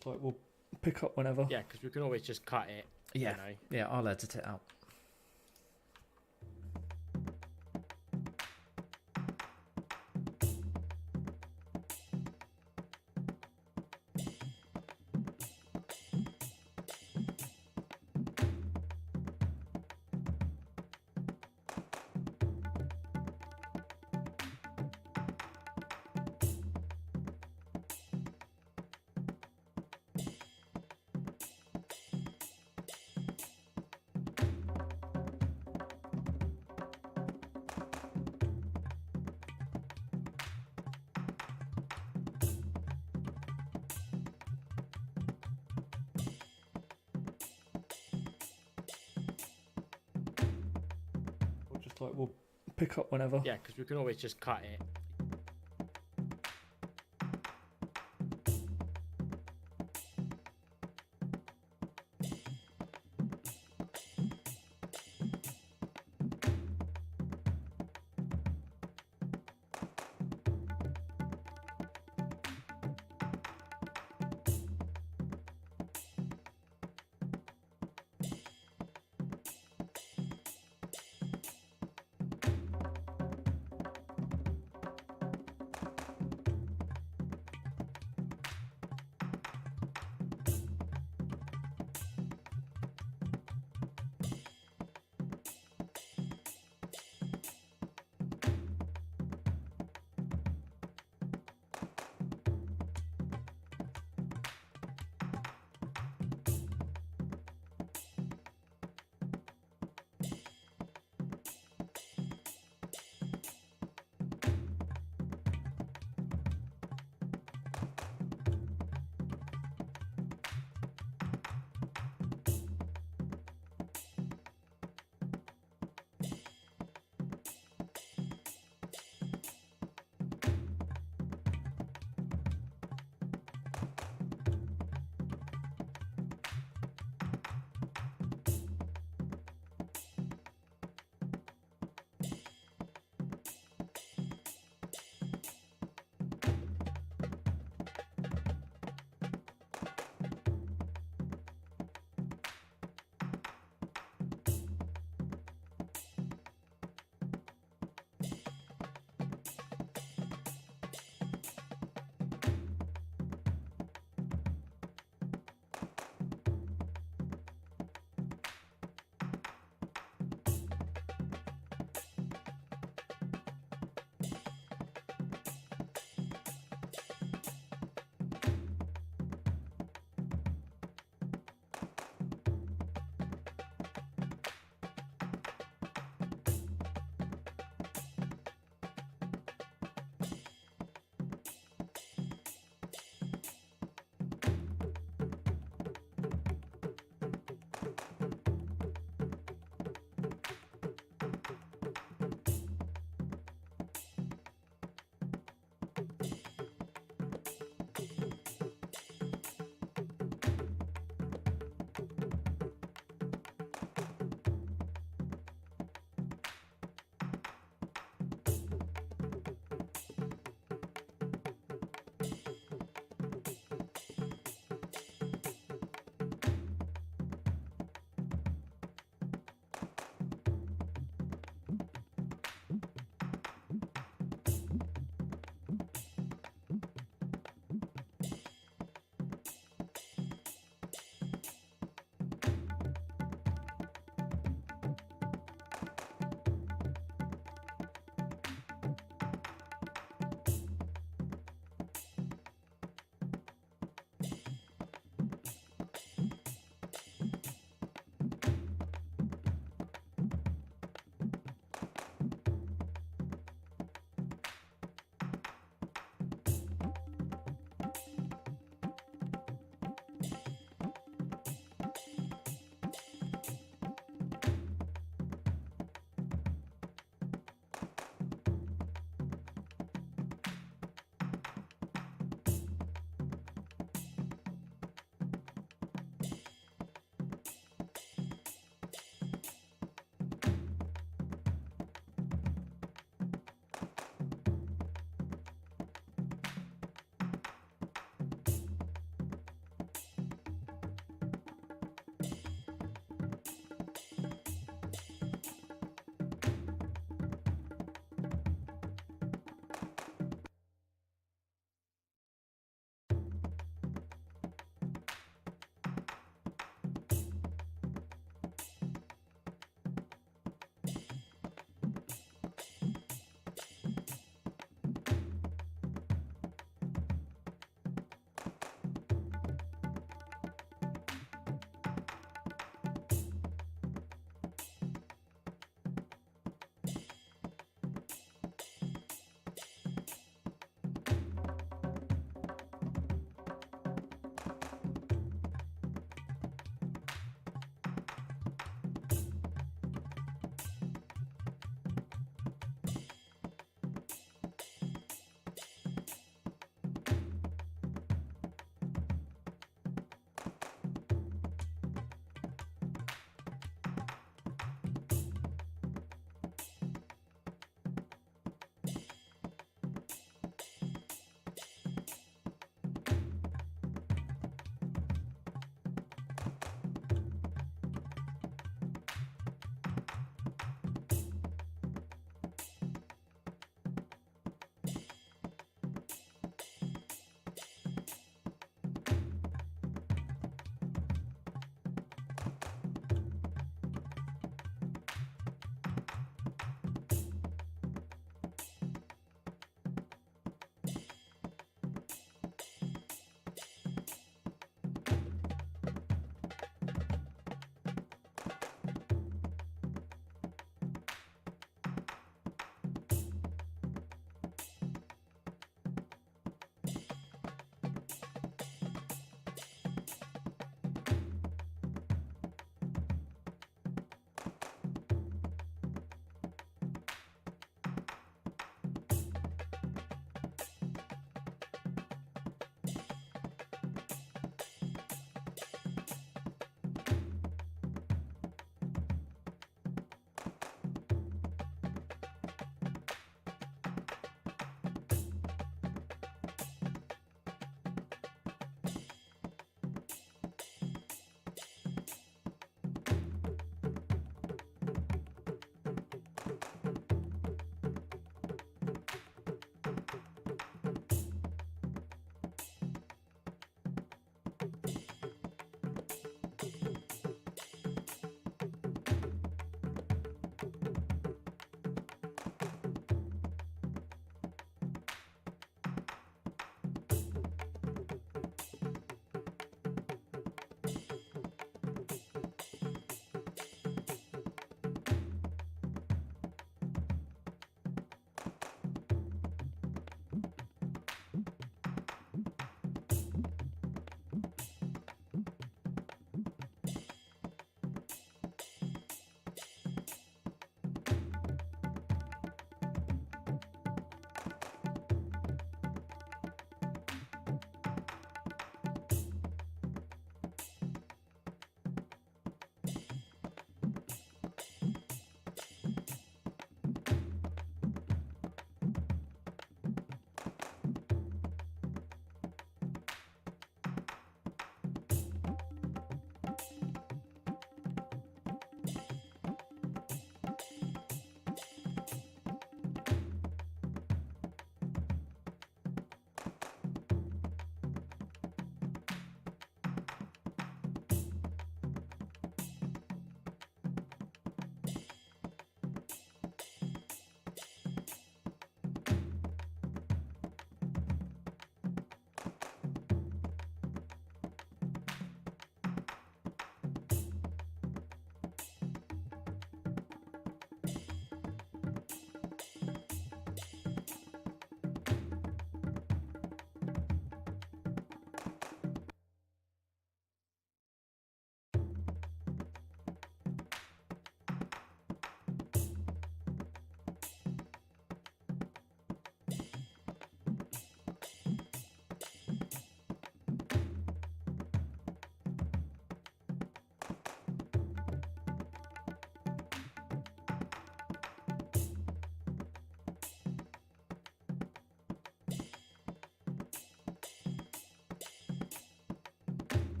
just like we'll pick up whenever. Yeah, because we can always just cut it. Yeah, You know. yeah, I'll edit it out. Just like we'll pick up whenever. Yeah, because we can always just cut it.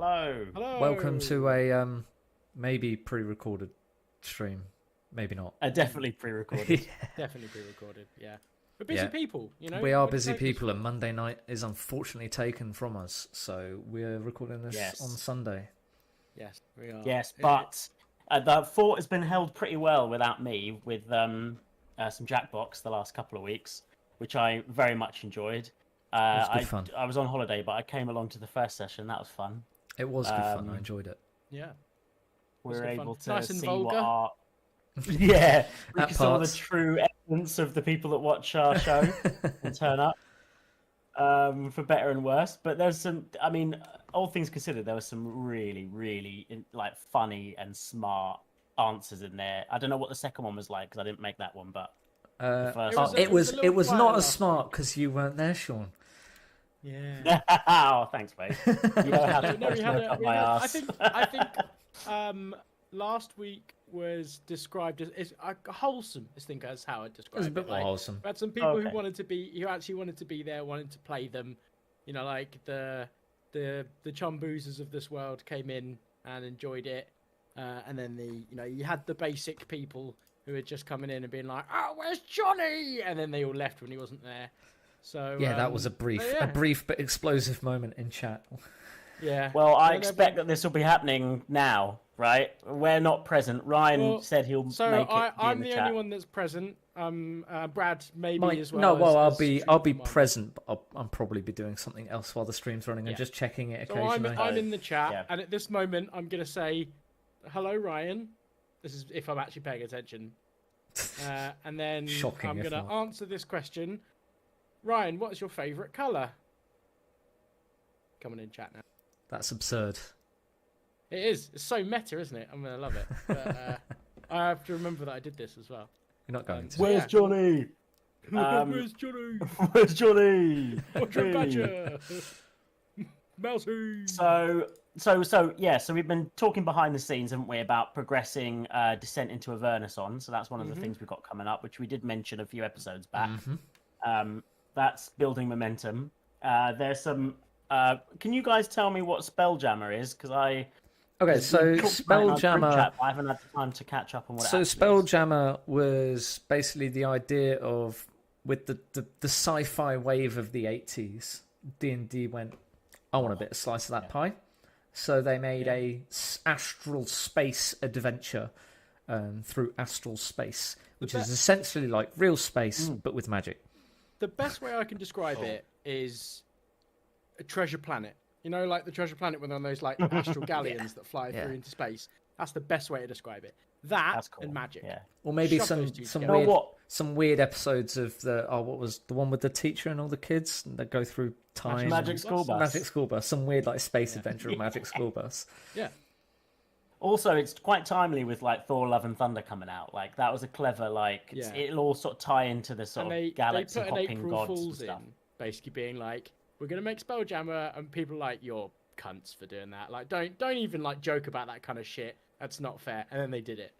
Hello. Hello. Welcome to a maybe pre-recorded stream, maybe not. Definitely pre-recorded. Definitely pre-recorded. Yeah. We're busy people, you know. We are What busy take us- people, and Monday night is unfortunately taken from us, so we're recording this Yes. on Sunday. Yes, we are. Yes, but the fort has been held pretty well without me, with some Jackbox the last couple of weeks, which I very much enjoyed. was good fun. I was on holiday, but I came along to the first session. That was fun. It was good fun. I enjoyed it. Yeah. We Was were good fun. able to Nice and see vulgar. what our yeah, we At saw the parts. true essence of the people that watch our show and turn up, for better and worse. But there's some, I mean, all things considered, there was some really, really like funny and smart answers in there. I don't know what the second one was like because I didn't make that one, but the first was one. a- It was a little not quieter as last smart because you weren't there, Sean. Yeah. Oh, thanks, mate. You know how to No, we had smoke a, up we my had, ass. I think last week was described as wholesome. I think that's how it It was a described bit it. more Like, wholesome. we had some people Okay. who actually wanted to be there, wanted to play them. You know, like the chumboozers of this world came in and enjoyed it, and then you had the basic people who had just coming in and being like, "Oh, where's Johnny?" And then they all left when he wasn't there. So Yeah, that was a brief, yeah. but explosive moment in chat. Yeah. Well, I Then expect that this will be happening now, right? We're not present. Ryan Well, said he'll So make it. I'm in the the chat. only one that's present. Brad maybe Mike, as well. no, well, as I'll be streaming one. present, but I'll probably be doing something else while the stream's running and Yeah. just checking it So occasionally. I'm in the chat, Yeah. and at this moment I'm gonna say, "Hello, Ryan." This is if I'm actually paying attention, and then Shocking, I'm if gonna not. answer this question. Ryan, what's your favourite colour? Coming in chat now. That's absurd. It is. It's so meta, isn't it? I'm gonna love it. But, I have to remember that I did this as well. You're not going to. Where's Yeah. Johnny? Where's Johnny? Where's Johnny? What's your badger? Mousy. So we've been talking behind the scenes, haven't we, about progressing Descent into Avernus on. So that's one of the things we've got coming up, which we did mention a few episodes back. That's building momentum. There's some. Can you guys tell me what Spelljammer is? Because Okay, so we talked about it in our group Spelljammer. chat, but I haven't had time to catch up on what. So it actually is. Spelljammer was basically the idea of, with the sci-fi wave of the 80s, D&D went, I want a bit of slice of that pie. So they made a astral space adventure through astral space, which is essentially like real space but with magic. The best way I can describe it is a treasure planet. You know, like the treasure planet when they're on those like astral galleons that fly through into space. That's the best way to describe it. That's cool. And magic. Yeah. Or maybe Shove some those two some together. You know weird what? some weird episodes of what was the one with the teacher and all the kids that go through time. Magic School Bus. Magic School Bus. Some weird like space adventure of Magic School Bus. Yeah. Also, it's quite timely with like Thor: Love and Thunder coming out. Like that was a clever it'll all sort of tie into the sort And of they galaxy put an hopping April gods Fools and stuff. in, basically being like, we're gonna make Spelljammer, and people are like, you're cunts for doing that. Like, don't even like joke about that kind of shit. That's not fair. And then they did it.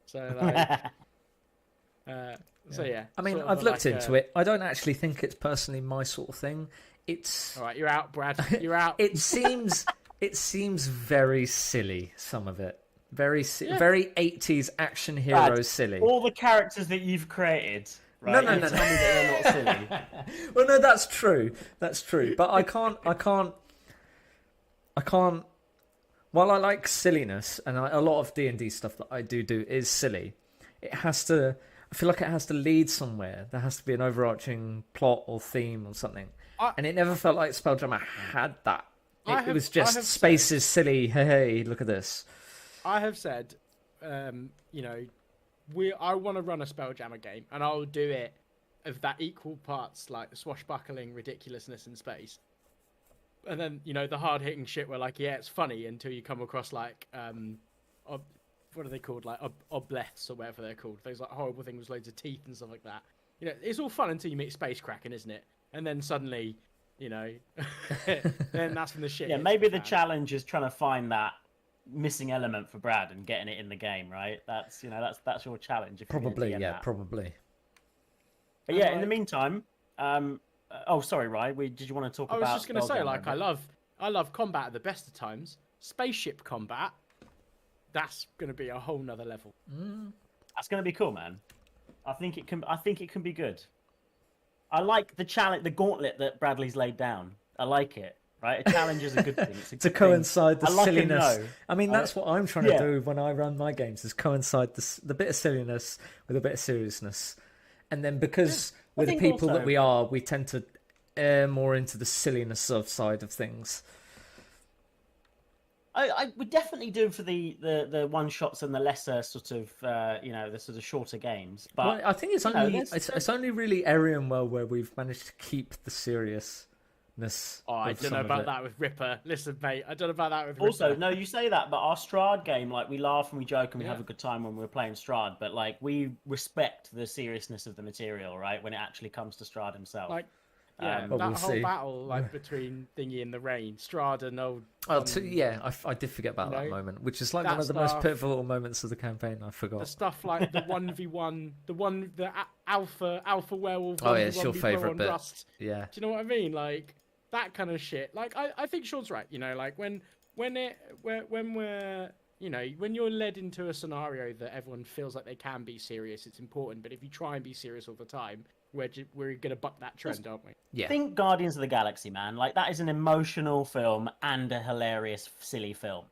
So like, so yeah. I mean, sort of I've looked like into it. I don't actually think it's personally my sort of thing. It's All right, you're out, Brad. You're out. it seems very silly. Some of it very Yeah. very 80s action hero Brad, silly. All the characters that you've created, right? No, no, you no, tell no. me that they're not silly. Well, no, that's true. That's true. But I can't. While I like silliness, and a lot of D&D stuff that I do is silly, it has to. I feel like it has to lead somewhere. There has to be an overarching plot or theme or something. And it never felt like Spelljammer had that. It was just space is silly. Hey, look at this. I have said, you know, I want to run a Spelljammer game, and I'll do it of that equal parts, like swashbuckling ridiculousness in space. And then, you know, the hard-hitting shit where, like, yeah, it's funny until you come across, like, what are they called? Like, oblettes or whatever they're called. Those, like, horrible things with loads of teeth and stuff like that. You know, it's all fun until you meet Space Kraken, isn't it? And then suddenly, you know, then that's when the shit Yeah, hits maybe the the fan. challenge is trying to find that missing element for Brad and getting it in the game, right? That's that's your challenge. If you're gonna Probably, DM yeah, that. probably. But yeah, in the meantime, oh sorry, Ryan, did you want to talk I about? was just going to say, Spelljammer like, a bit? I love combat at the best of times, spaceship combat, that's going to be a whole nother level. That's going to be cool, man. I think it can be good. I like the challenge, the gauntlet that Bradley's laid down. I like it. Right, a challenge is a good thing. It's a To good coincide thing. the silliness. No. I mean, that's what I'm trying to do when I run my games, is coincide the bit of silliness with a bit of seriousness. And then because we're the people that we are, we tend to err more into the silliness of side of things. I would definitely do for the one shots and the lesser sort of the sort of shorter games. But well, I think it's only really Arian Well where we've managed to keep the seriousness. Oh, I don't know about that with Ripper. Listen, mate, I don't know about that with Ripper. Also, no, you say that, but our Strahd game, like, we laugh and we joke and we have a good time when we're playing Strahd, but like we respect the seriousness of the material, right? When it actually comes to Strahd himself. Like, that whole battle, like between Thingy and the Rain, Strahd and old. I did forget about that moment, which is like one of the most pivotal moments of the campaign. I forgot the stuff like the 1v1, the alpha werewolf. Oh yeah, it's your favourite bit. Rust. Yeah. Do you know what I mean? Like that kind of shit. Like I think Sean's right. You know, like when we're when you're led into a scenario that everyone feels like they can be serious, it's important. But if you try and be serious all the time, we're going to buck that trend, aren't we? Yeah. Think Guardians of the Galaxy, man. Like, that is an emotional film and a hilarious, silly film,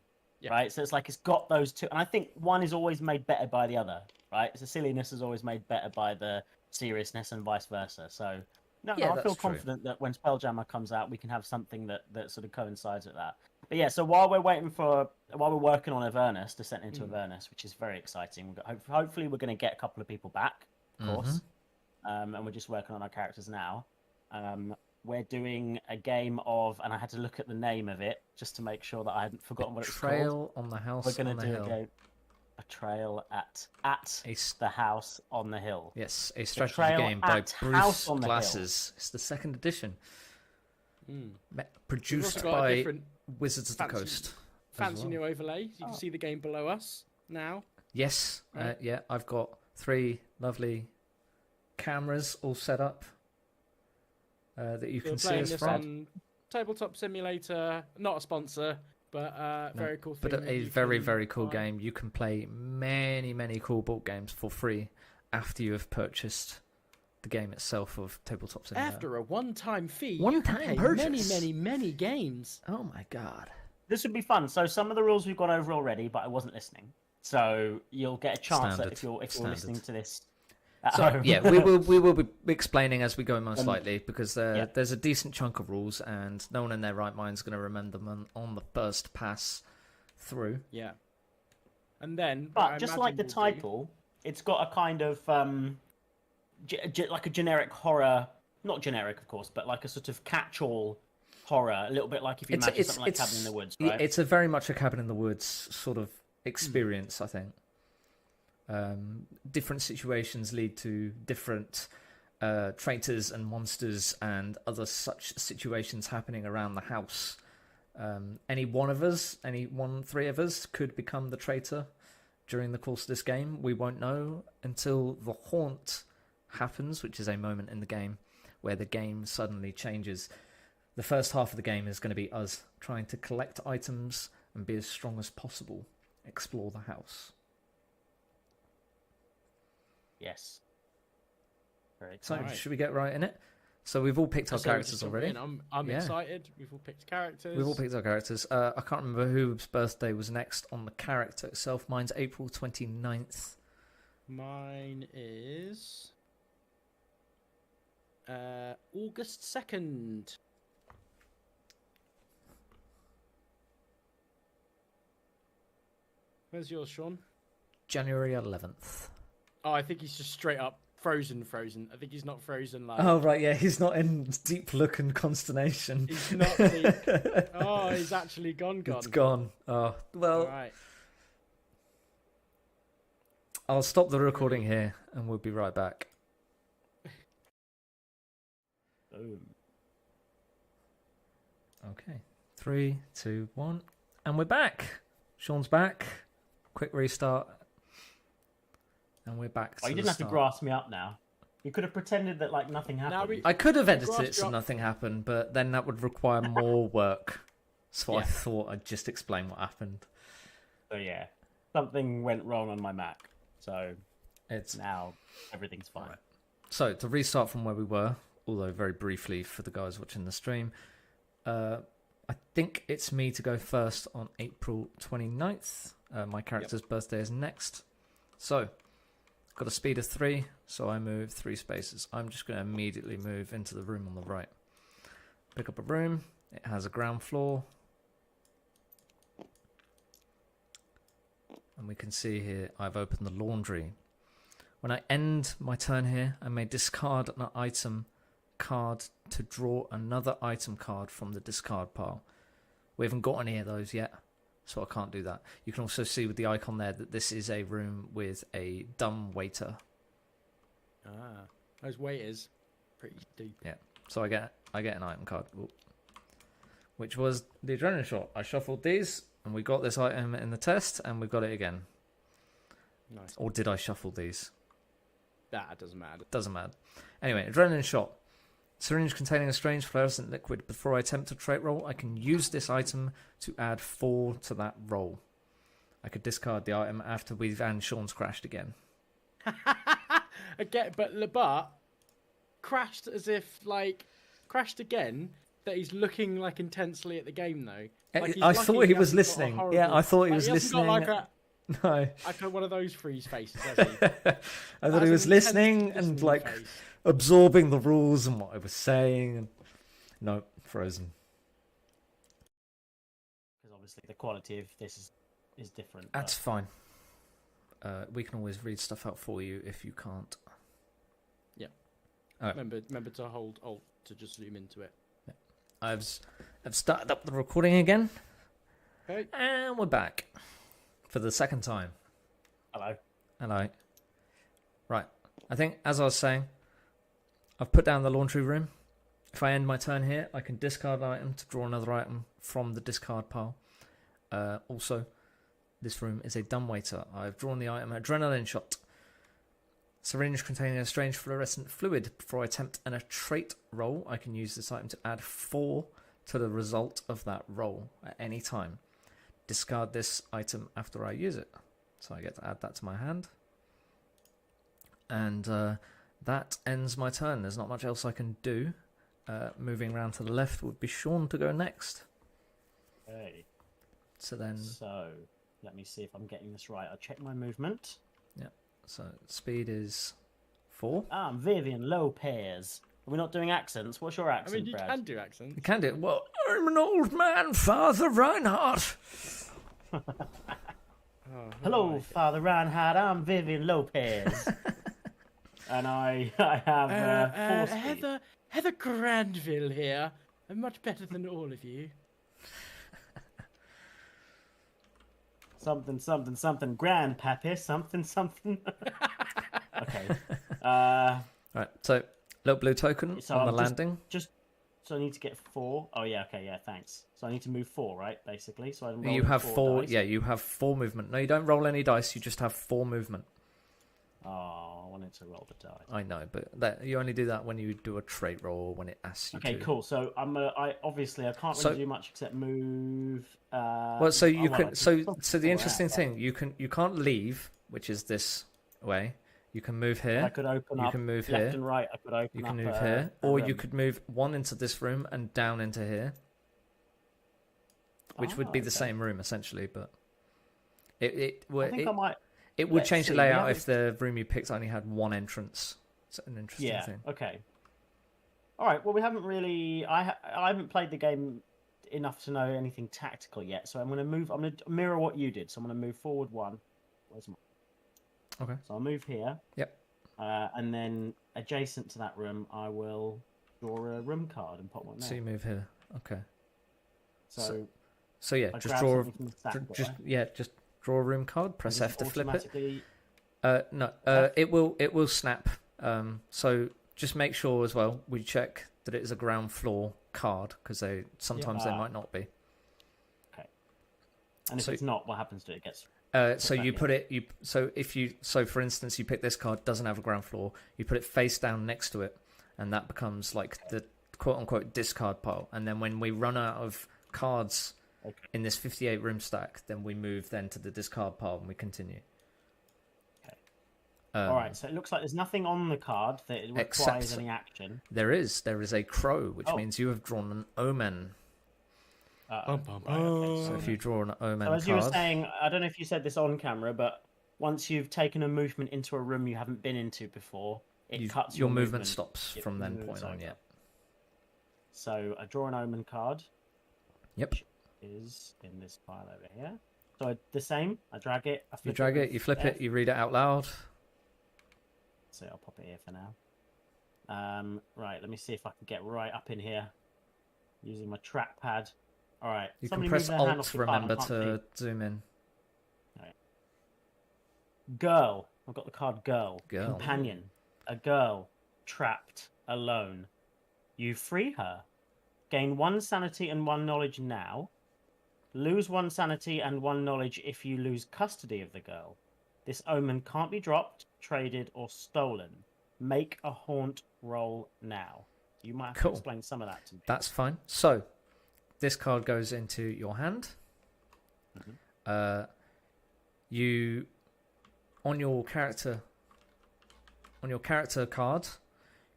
right? So it's like it's got those two. And I think one is always made better by the other, right? The silliness is always made better by the seriousness and vice versa. So, I feel confident that when Spelljammer comes out, we can have something that sort of coincides with that. But yeah, so while we're working on Avernus, Descent into Avernus, which is very exciting, hopefully we're going to get a couple of people back, of course. And we're just working on our characters now. We're doing a game of, and I had to look at the name of it just to make sure that I hadn't forgotten what it's called. Betrayal on the House. We're going to do a game. Betrayal at the House on the Hill. Yes, a strategy game by Bruce Glasses. It's the second edition. Produced by Wizards of the Coast. Fancy new overlay. You can see the game below us now. Yes, I've got 3 lovely cameras all set up that you can see us from. On Tabletop Simulator, not a sponsor, but very cool thing. But a very, very cool game. You can play many, many cool board games for free after you have purchased the game itself of Tabletop Simulator. After a one-time fee, one-time purchase. Many games. Oh my god. This would be fun. So some of the rules we've gone over already, but I wasn't listening. So you'll get a chance if you're listening to this. So we will be explaining as we go most likely, because there's a decent chunk of rules and no one in their right mind is going to remember them on the first pass through. Yeah. And then, but just like the title, it's got a kind of like a generic horror, not generic of course, but like a sort of catch-all horror, a little bit like if you imagine something like Cabin in the Woods, right? It's a very much a Cabin in the Woods sort of experience, I think. Different situations lead to different traitors and monsters and other such situations happening around the house. Any one of us, 3 of us, could become the traitor during the course of this game. We won't know until the haunt happens, which is a moment in the game where the game suddenly changes. The first half of the game is going to be us trying to collect items and be as strong as possible, explore the house. Yes. Very so should we get right in it? So we've all picked our characters already. I'm excited. We've all picked characters. I can't remember whose birthday was next on the character itself. Mine's April 29th. Mine is August 2nd. Where's yours, Sean? January 11th. Oh, I think he's just straight up frozen. I think he's not frozen like... Oh, right, yeah, he's not in deep look and consternation. He's not deep. Oh, he's actually gone. It's gone. Oh, well... All right. I'll stop the recording here and we'll be right back. Boom. Okay. 3, 2, 1. And we're back. Sean's back. Quick restart. And we're back. You didn't have to grass me up now. You could have pretended that like nothing happened. I could have edited it so nothing happened, but then that would require more work. So I thought I'd just explain what happened. So yeah, something went wrong on my Mac. So It's now everything's fine. Right. So to restart from where we were, although very briefly for the guys watching the stream, I think it's me to go first on April 29th. My character's birthday is next. So, got a speed of 3, so I move 3 spaces. I'm just going to immediately move into the room on the right. Pick up a room. It has a ground floor. And we can see here I've opened the laundry. When I end my turn here, I may discard an item card to draw another item card from the discard pile. We haven't got any of those yet, so I can't do that. You can also see with the icon there that this is a room with a dumb waiter. Those waiters, pretty deep. Yeah, so I get an item card, which was the adrenaline shot. I shuffled these, and we got this item in the test, and we got it again. Nice. Or did I shuffle these? That doesn't matter. Doesn't matter. Anyway, adrenaline shot. Syringe containing a strange fluorescent liquid. Before I attempt a trait roll, I can use this item to add 4 to that roll. I could discard the item after and Sean's crashed again. Again, but crashed as if crashed again. That he's looking intensely at the game though. I thought he was listening. Yeah, I thought he was listening. No, one of those freeze faces. Has he? I thought he was listening and absorbing the rules and what I was saying. And no, frozen. Because obviously the quality of this is different. That's fine. We can always read stuff out for you if you can't. Yeah. Right. Remember to hold Alt to just zoom into it. Yeah. I've started up the recording again. Okay. And we're back for the second time. Hello. Right. I think, as I was saying, I've put down the laundry room. If I end my turn here, I can discard an item to draw another item from the discard pile. Also, this room is a dumbwaiter. I've drawn the item adrenaline shot. Syringe containing a strange fluorescent fluid. Before I attempt a trait roll, I can use this item to add 4 to the result of that roll at any time. Discard this item after I use it. So I get to add that to my hand. And that ends my turn. There's not much else I can do. Moving around to the left would be Sean to go next. Okay. So let me see if I'm getting this right. I'll check my movement. Yeah. So speed is 4. I'm Vivian Lopez. Are we not doing accents? What's your accent, You Brad? can do accents. You can do it. Well, I'm an old man, Father Reinhardt. Hello, Father Reinhardt. I'm Vivian Lopez. And I have 4 speed. Heather Granville here. I'm much better than all of you. Something. Grandpappy. Something. Okay. Right. So, little blue token on the landing. So I need to get 4. Oh yeah. Okay. Yeah. Thanks. So I need to move 4, right? Basically. So I roll You have 4. dice. Yeah, you have 4 movement. No, you don't roll any dice. You just have 4 movement. Oh, I wanted to roll the dice. I know, but you only do that when you do a trait roll or when it asks you to. Okay, cool. So I can't really do much except move. Well, so you can. So the interesting out, thing, you can't leave, which is this way. You can move here. I could open you up can move left here. and right. I could open You up. can move here, or you could move 1 into this room and down into here, which would be the same room essentially, but it would change the layout if the room you picked only had 1 entrance. It's an interesting thing. Okay. All right. Well, we haven't really. I haven't played the game enough to know anything tactical yet. So I'm going to mirror what you did. So I'm going to move forward 1. Where's my? Okay. So I'll move here. Yep. And then adjacent to that room, I will draw a room card and put one there. So you move here. Okay. So yeah, I just grab draw. something from the stack, Just draw a room card. Press F to flip it. No. Oh. It will snap. So just make sure as well we check that it is a ground floor card because sometimes they might not be. Okay. And if it's not, what happens to it? It gets. So you put it. So for instance, you pick this card, doesn't have a ground floor. You put it face down next to it, and that becomes like the quote unquote discard pile. And then when we run out of cards in this 58 room stack, then we move then to the discard pile and we continue. Okay. All right, so it looks like there's nothing on the card that it requires any action. There is a crow, which means you have drawn an omen. Right, okay, so if you draw an omen so as card, you were saying, I don't know if you said this on camera, but once you've taken a movement into a room you haven't been into before, it cuts your movement stops from then point on. Yeah. So I draw an omen card. Yep. Which is in this pile over here. So the same. I drag it. You drag it. You flip it. You read it out loud. So I'll pop it here for now. Right. Let me see if I can get right up in here using my trackpad. All right. You can press Alt. Remember to zoom in. Right. Girl. I've got the card girl. Companion. A girl trapped alone. You free her. Gain 1 sanity and 1 knowledge now. Lose 1 sanity and 1 knowledge if you lose custody of the girl. This omen can't be dropped, traded, or stolen. Make a haunt roll now. You might have to explain some of that to me. That's fine. So, this card goes into your hand. You, on your character card,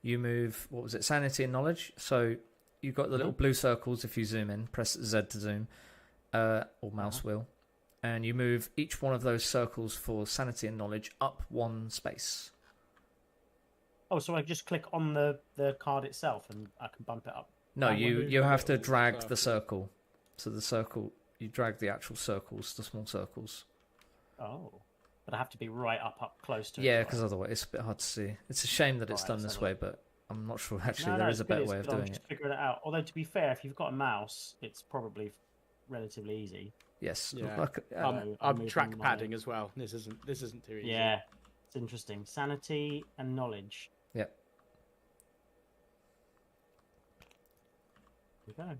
you move, what was it, sanity and knowledge. So you've got the little blue circles. If you zoom in, press Z to zoom, or mouse wheel, and you move each one of those circles for sanity and knowledge up 1 space. Oh, so I just click on the card itself and I can bump it up? No, you have to drag the circle. So the circle, you drag the actual circles, the small circles. Oh. But I have to be right up close to it. Yeah, because otherwise it's a bit hard to see. It's a shame that it's done this way, but I'm not sure. Actually, there is a better way of doing it. Just figuring it out. Although, to be fair, if you've got a mouse, it's probably relatively easy. Yes. Yeah. I'm track padding as well. This isn't too easy. Yeah, it's interesting. Sanity and knowledge. Yep. Here we go.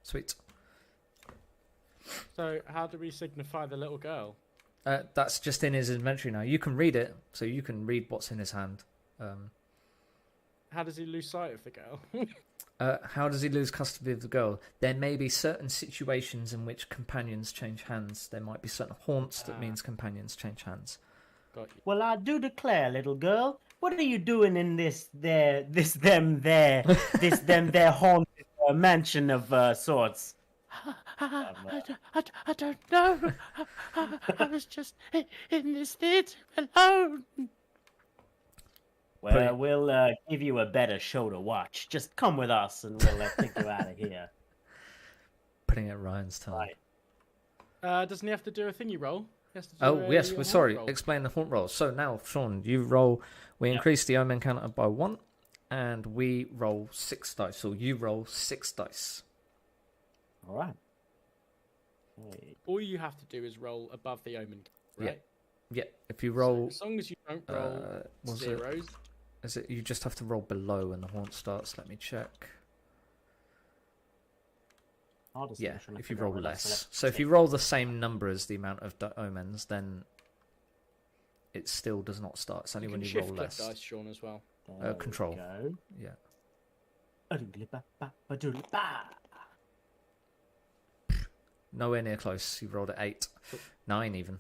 Sweet. So, how do we signify the little girl? That's just in his inventory now. You can read it, so you can read what's in his hand. How does he lose sight of the girl? How does he lose custody of the girl? There may be certain situations in which companions change hands. There might be certain haunts that means companions change hands. Got you. Well, I do declare, little girl, what are you doing in this them there haunted mansion of sorts? I don't know. I was just in this theatre alone. Well, we'll give you a better show to watch. Just come with us and we'll take you out of here. Putting it Ryan's time. Right. Doesn't he have to do a thingy roll? Yes, we're sorry. Explain the haunt roll. So now, Sean, you roll. We increase the omen counter by 1, and we roll 6 dice. So you roll 6 dice. All right. All you have to do is roll above the omen, right? Yeah. If you roll, as long as you don't roll zeros. Is it? You just have to roll below when the haunt starts. Let me check. Yeah, if you roll less. So if you roll the same number as the amount of omens, then it still does not start. It's only when you roll less. Dice, Sean, as well. Control. Yeah. Nowhere near close. You rolled at 8, 9 even.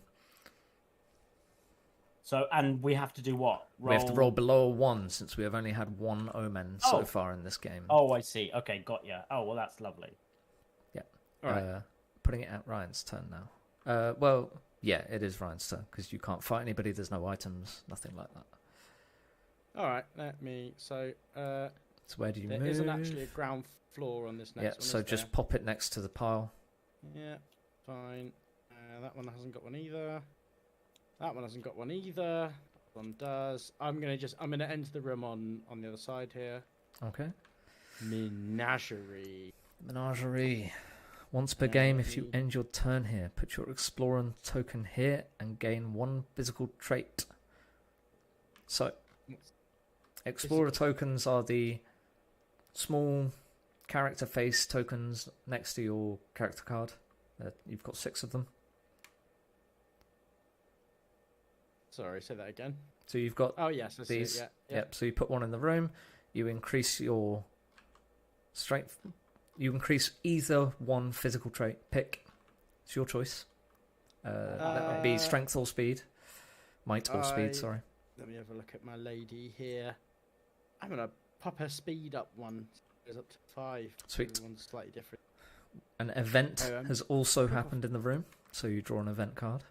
So, and we have to do what? We have to roll below a 1 since we have only had 1 omen so far in this game. Oh, I see. Okay, got ya. Oh, well, that's lovely. Yeah. All right. Putting it at Ryan's turn now. Well, yeah, it is Ryan's turn because you can't fight anybody. There's no items, nothing like that. All right, let me. So where do you move? There isn't actually a ground floor on this next one. Yeah, so just pop it next to the pile. Yeah, fine. That one hasn't got one either. That one hasn't got one either. That one does. I'm gonna enter the room on the other side here. Okay. Menagerie. Once per game, if you end your turn here, put your explorer token here and gain 1 physical trait. So, explorer tokens are the small character face tokens next to your character card. You've got 6 of them. Sorry, say that again. So you've got yes, these. Yeah. Yep. So you put one in the room. You increase your strength You increase either one physical trait. Pick. It's your choice. That would be strength or speed. Might or speed, sorry. Let me have a look at my lady here. I'm going to pop her speed up one. It goes up to 5. Sweet. One's slightly different. An event has also happened in the room, so you draw an event card.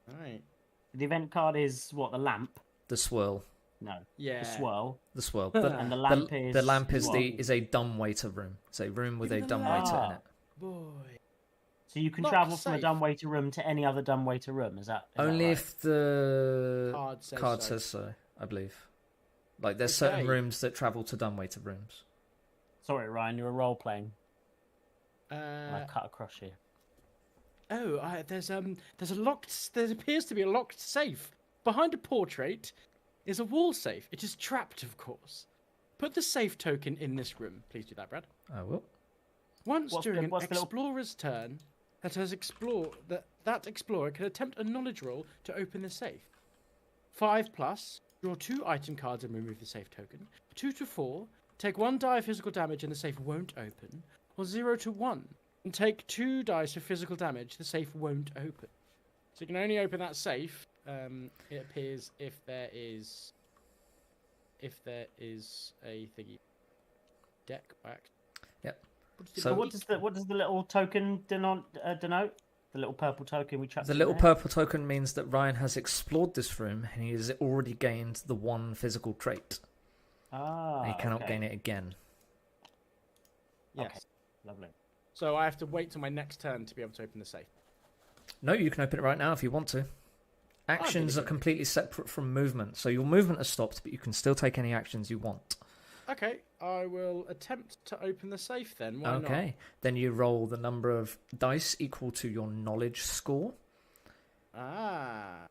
Alright. The event card is what, the lamp? The swirl. No. Yeah. The swirl. The swirl. And the lamp is... The lamp is what? is a dumbwaiter room. It's a room with Even a the dumbwaiter in it. Boy. So you can Lock travel from a safe. dumbwaiter room to any other dumbwaiter room, is that Only right? if the Card says so, I believe. Like, there's certain rooms that travel to dumbwaiter rooms. Sorry, Ryan, you were role-playing. I cut across you. There's a locked. There appears to be a locked safe behind a portrait. Is a wall safe. It is trapped, of course. Put the safe token in this room. Please do that, Brad. I will. Once during an what's the little- explorer's turn, that explorer can attempt a knowledge roll to open the safe. 5+, draw 2 item cards and remove the safe token. 2 to 4, take 1 die of physical damage and the safe won't open. Or 0 to 1, and take 2 dice for physical damage, the safe won't open. So you can only open that safe, it appears, if there is a thingy. Deck back. Yep. So what does the little token denote? The little purple token we chucked. The little purple token means that Ryan has explored this room and he has already gained the 1 physical trait. Ah. And he cannot gain it again. Yes. Okay. Lovely. So I have to wait till my next turn to be able to open the safe. No, you can open it right now if you want to. Actions are completely separate from movement, so your movement has stopped, but you can still take any actions you want. Okay, I will attempt to open the safe then. Why not? Okay, then you roll the number of dice equal to your knowledge score. Ah,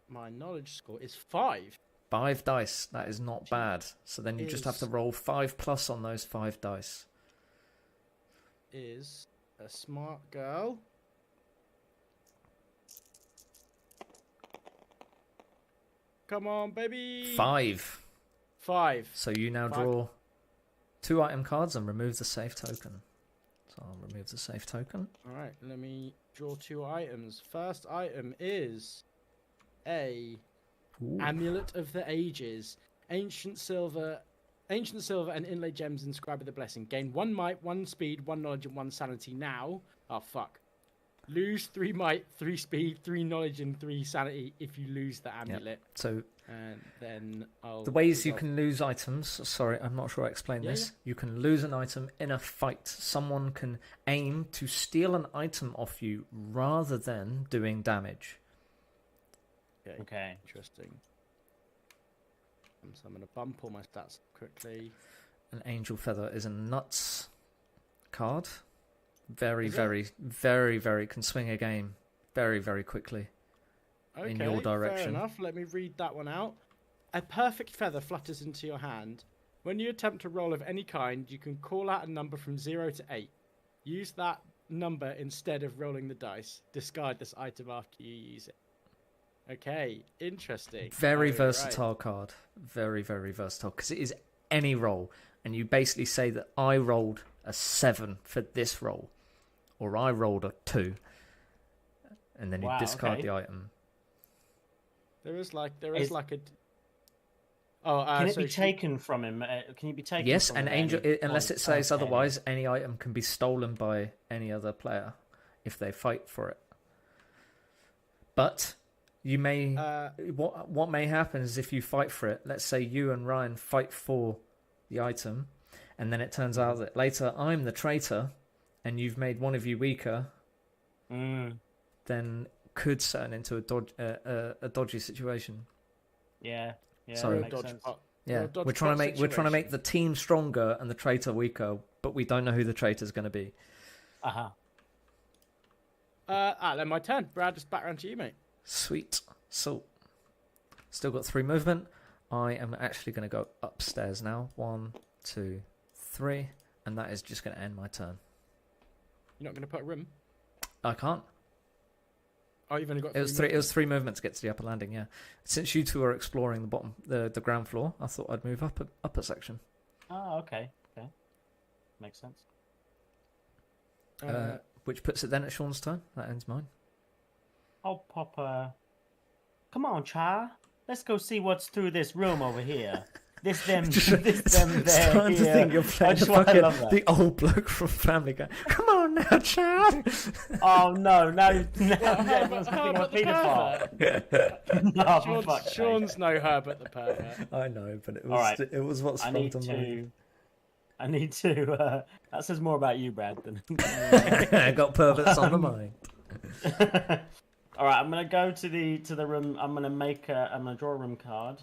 my knowledge score is 5. 5 dice, that is not bad. So then you just have to roll 5+ on those 5 dice. Is a smart girl. Come on, baby. 5. 5. So you now 5. draw 2 item cards and remove the safe token. So I'll remove the safe token. All right, let me draw 2 items. First item is a Ooh. Amulet of the Ages. Ancient silver and inlaid gems inscribed with a blessing. Gain 1 might, 1 speed, 1 knowledge, and 1 sanity now. Oh, fuck. Lose 3 might, 3 speed, 3 knowledge, and 3 sanity if you lose the amulet. Yep. So And then the ways you can lose items, sorry, I'm not sure I explained Yeah, this. You can lose an item in a fight. Someone can aim to steal an item off you rather than doing damage. Okay. Interesting. So I'm going to bump all my stats quickly. An Angel Feather is a nuts card. Very, Is it? very, very, very can swing a game very, very quickly. Okay, in your direction. Fair enough. Let me read that one out. A perfect feather flutters into your hand. When you attempt a roll of any kind, you can call out a number from 0 to 8. Use that number instead of rolling the dice. Discard this item after you use it. Okay, interesting. Very Right. versatile card. Very, very versatile. Because it is any roll. And you basically say that I rolled a 7 for this roll. Or I rolled a 2. And then you discard the item. There is like a. Oh, can it be taken from him? Can it be taken? Yes, from an him angel. at any Unless point? it says Okay. otherwise, any item can be stolen by any other player if they fight for it. But you may. What may happen is if you fight for it. Let's say you and Ryan fight for the item, and then it turns out that later I'm the traitor, and you've made one of you weaker. Then could turn into a dodgy situation. Yeah. Sorry. That makes sense. Yeah, we're trying to make the team stronger and the traitor weaker, but we don't know who the traitor's going to be. Then my turn. Brad, just back around to you, mate. Sweet. So, still got 3 movement. I am actually going to go upstairs now. 1, 2, 3, and that is just going to end my turn. You're not going to put a room? I can't. Oh, you've only got. It was 3 movements to get to the upper landing. Yeah, since you two are exploring the bottom, the ground floor, I thought I'd move up a section. Oh, okay. Makes sense. Which puts it then at Sean's turn. That ends mine. I'll pop a. Come on, Char. Let's go see what's through this room over here. This them, this them there. Starting to think you're playing the old bloke from Family Guy. Come on now, Chad. Oh no! Now everyone's thinking I'm a paedophile. No, Sean's no Herbert the pervert. I know, but it was right. it was what's I fun need to me. I need to. That says more about you, Brad, than. I got perverts on the mind. All right, I'm gonna go to the room. I'm gonna draw a room card.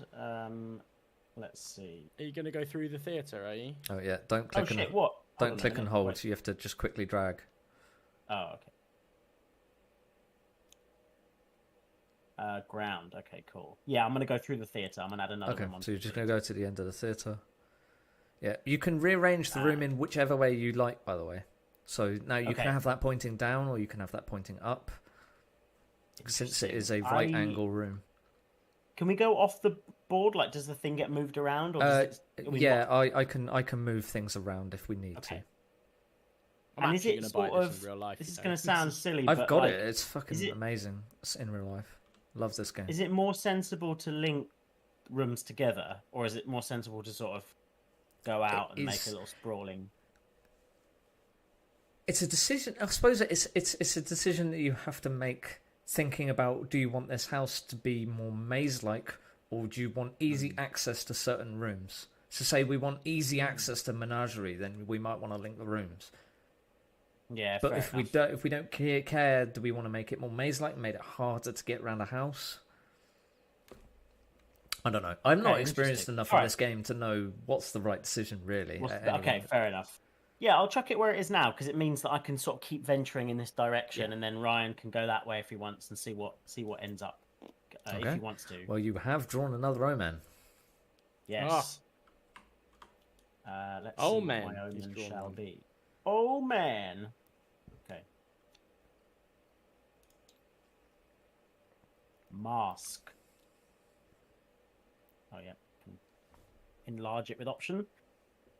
Let's see. Are you gonna go through the theatre? Are you? Oh yeah, don't click what? Don't click and hold. Wait. You have to just quickly drag. Oh, okay. Ground. Okay, cool. Yeah, I'm gonna go through the theatre. I'm gonna add another Okay, room on. so you're just gonna go to the end of the theatre. Yeah, you can rearrange the room in whichever way you like. By the way, so now you can have that pointing down, or you can have that pointing up. Since it is a right angle room. Can we go off the board? Like, does the thing get moved around? Or does I can move things around if we need to. I'm actually going to buy this in real life. This is going to sound silly, I've but got it. It's fucking amazing in real life. Love this game. Is it more sensible to link rooms together, or is it more sensible to sort of go out and make a little sprawling? It's a decision. I suppose it's a decision that you have to make. Thinking about, do you want this house to be more maze-like, or do you want easy access to certain rooms? So say we want easy access to Menagerie, then we might want to link the rooms. Yeah, but if we don't care, do we want to make it more maze-like and make it harder to get around a house? I don't know. I'm not experienced enough in this game to know what's the right decision, really. Okay, fair enough. Yeah, I'll chuck it where it is now because it means that I can sort of keep venturing in this direction, and then Ryan can go that way if he wants and see what ends up if he wants to. Well, you have drawn another Omen. Yes. Let's see what my Omen shall be. Oh man. Okay. Mask. Oh yeah. Enlarge it with option.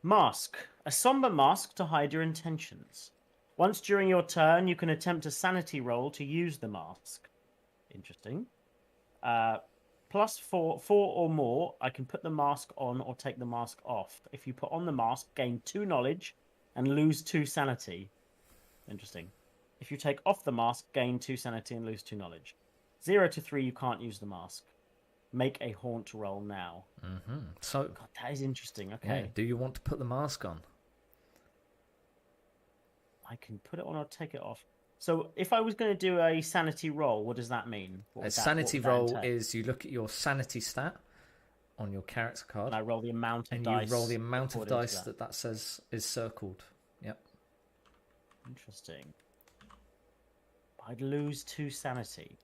Mask. A somber mask to hide your intentions. Once during your turn, you can attempt a sanity roll to use the mask. Interesting. +4 or more, I can put the mask on or take the mask off. If you put on the mask, gain 2 knowledge and lose 2 sanity. Interesting. If you take off the mask, gain 2 sanity and lose 2 knowledge. 0 to 3, you can't use the mask. Make a haunt roll now. Mm-hmm. So, God, that is interesting. Okay. Yeah, do you want to put the mask on? I can put it on or take it off. So, if I was going to do a sanity roll, what does that mean? A sanity roll is you look at your sanity stat on your character card. And I roll the amount of dice. And you roll the amount of dice that says is circled. Yep. Interesting. I'd lose 2 sanity.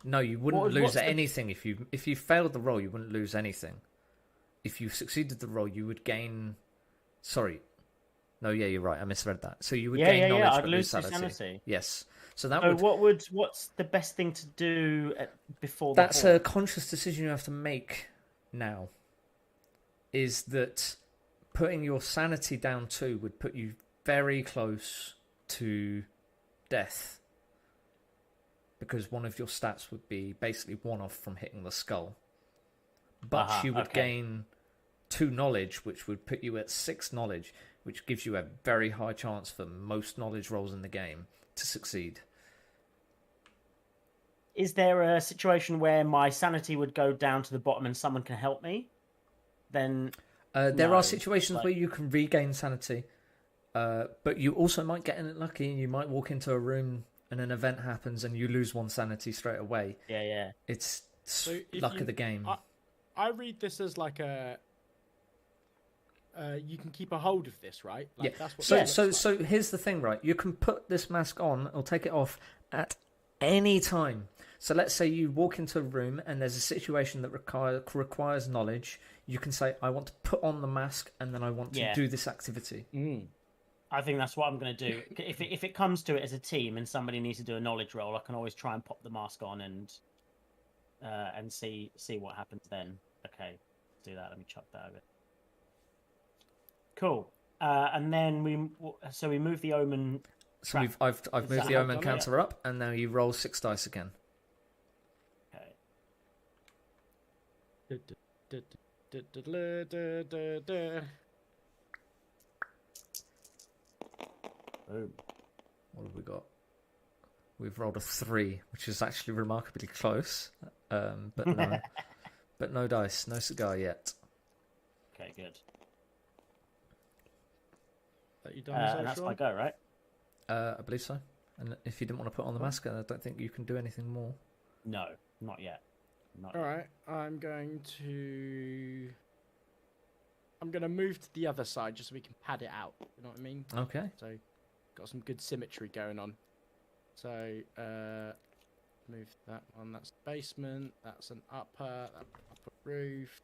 No, you wouldn't lose anything if you failed the roll. You wouldn't lose anything. If you succeeded the roll, you would gain. Sorry, no, yeah, you're right. I misread that. So you would gain knowledge, I'd but lose sanity. Yes. So what's the best thing to do before? That's a conscious decision you have to make now. Is that putting your sanity down 2 would put you very close to death. Because one of your stats would be basically 1 off from hitting the skull. But you would gain 2 knowledge, which would put you at 6 knowledge, which gives you a very high chance for most knowledge rolls in the game to succeed. Is there a situation where my sanity would go down to the bottom and someone can help me? Then there are situations where you can regain sanity, but you also might get unlucky and you might walk into a room and an event happens and you lose 1 sanity straight away. Yeah. It's luck of the game. I read this as like a... you can keep a hold of this, right? Like, yeah. That's what so here's the thing, right? You can put this mask on or take it off at any time. So let's say you walk into a room and there's a situation that requires knowledge. You can say, I want to put on the mask and then I want to do this activity. I think that's what I'm going to do. If it comes to it as a team and somebody needs to do a knowledge roll, I can always try and pop the mask on and see what happens then. Okay, let's do that. Let me chuck that over. Cool. And then we move the omen So Trap. I've Is moved that the how omen it's done it? counter up, and now you roll 6 dice again. Okay. Boom. What have we got? We've rolled a 3, which is actually remarkably close. But no, but no dice, no cigar yet. Okay, good. That you done, And that's my go, right? I believe so. And if you didn't want to put on the mask, I don't think you can do anything more. No, not yet. Not All yet. right, I'm gonna move to the other side just so we can pad it out. You know what I mean? Okay. So, got some good symmetry going on. So, move that one. That's the basement. That's an upper roof.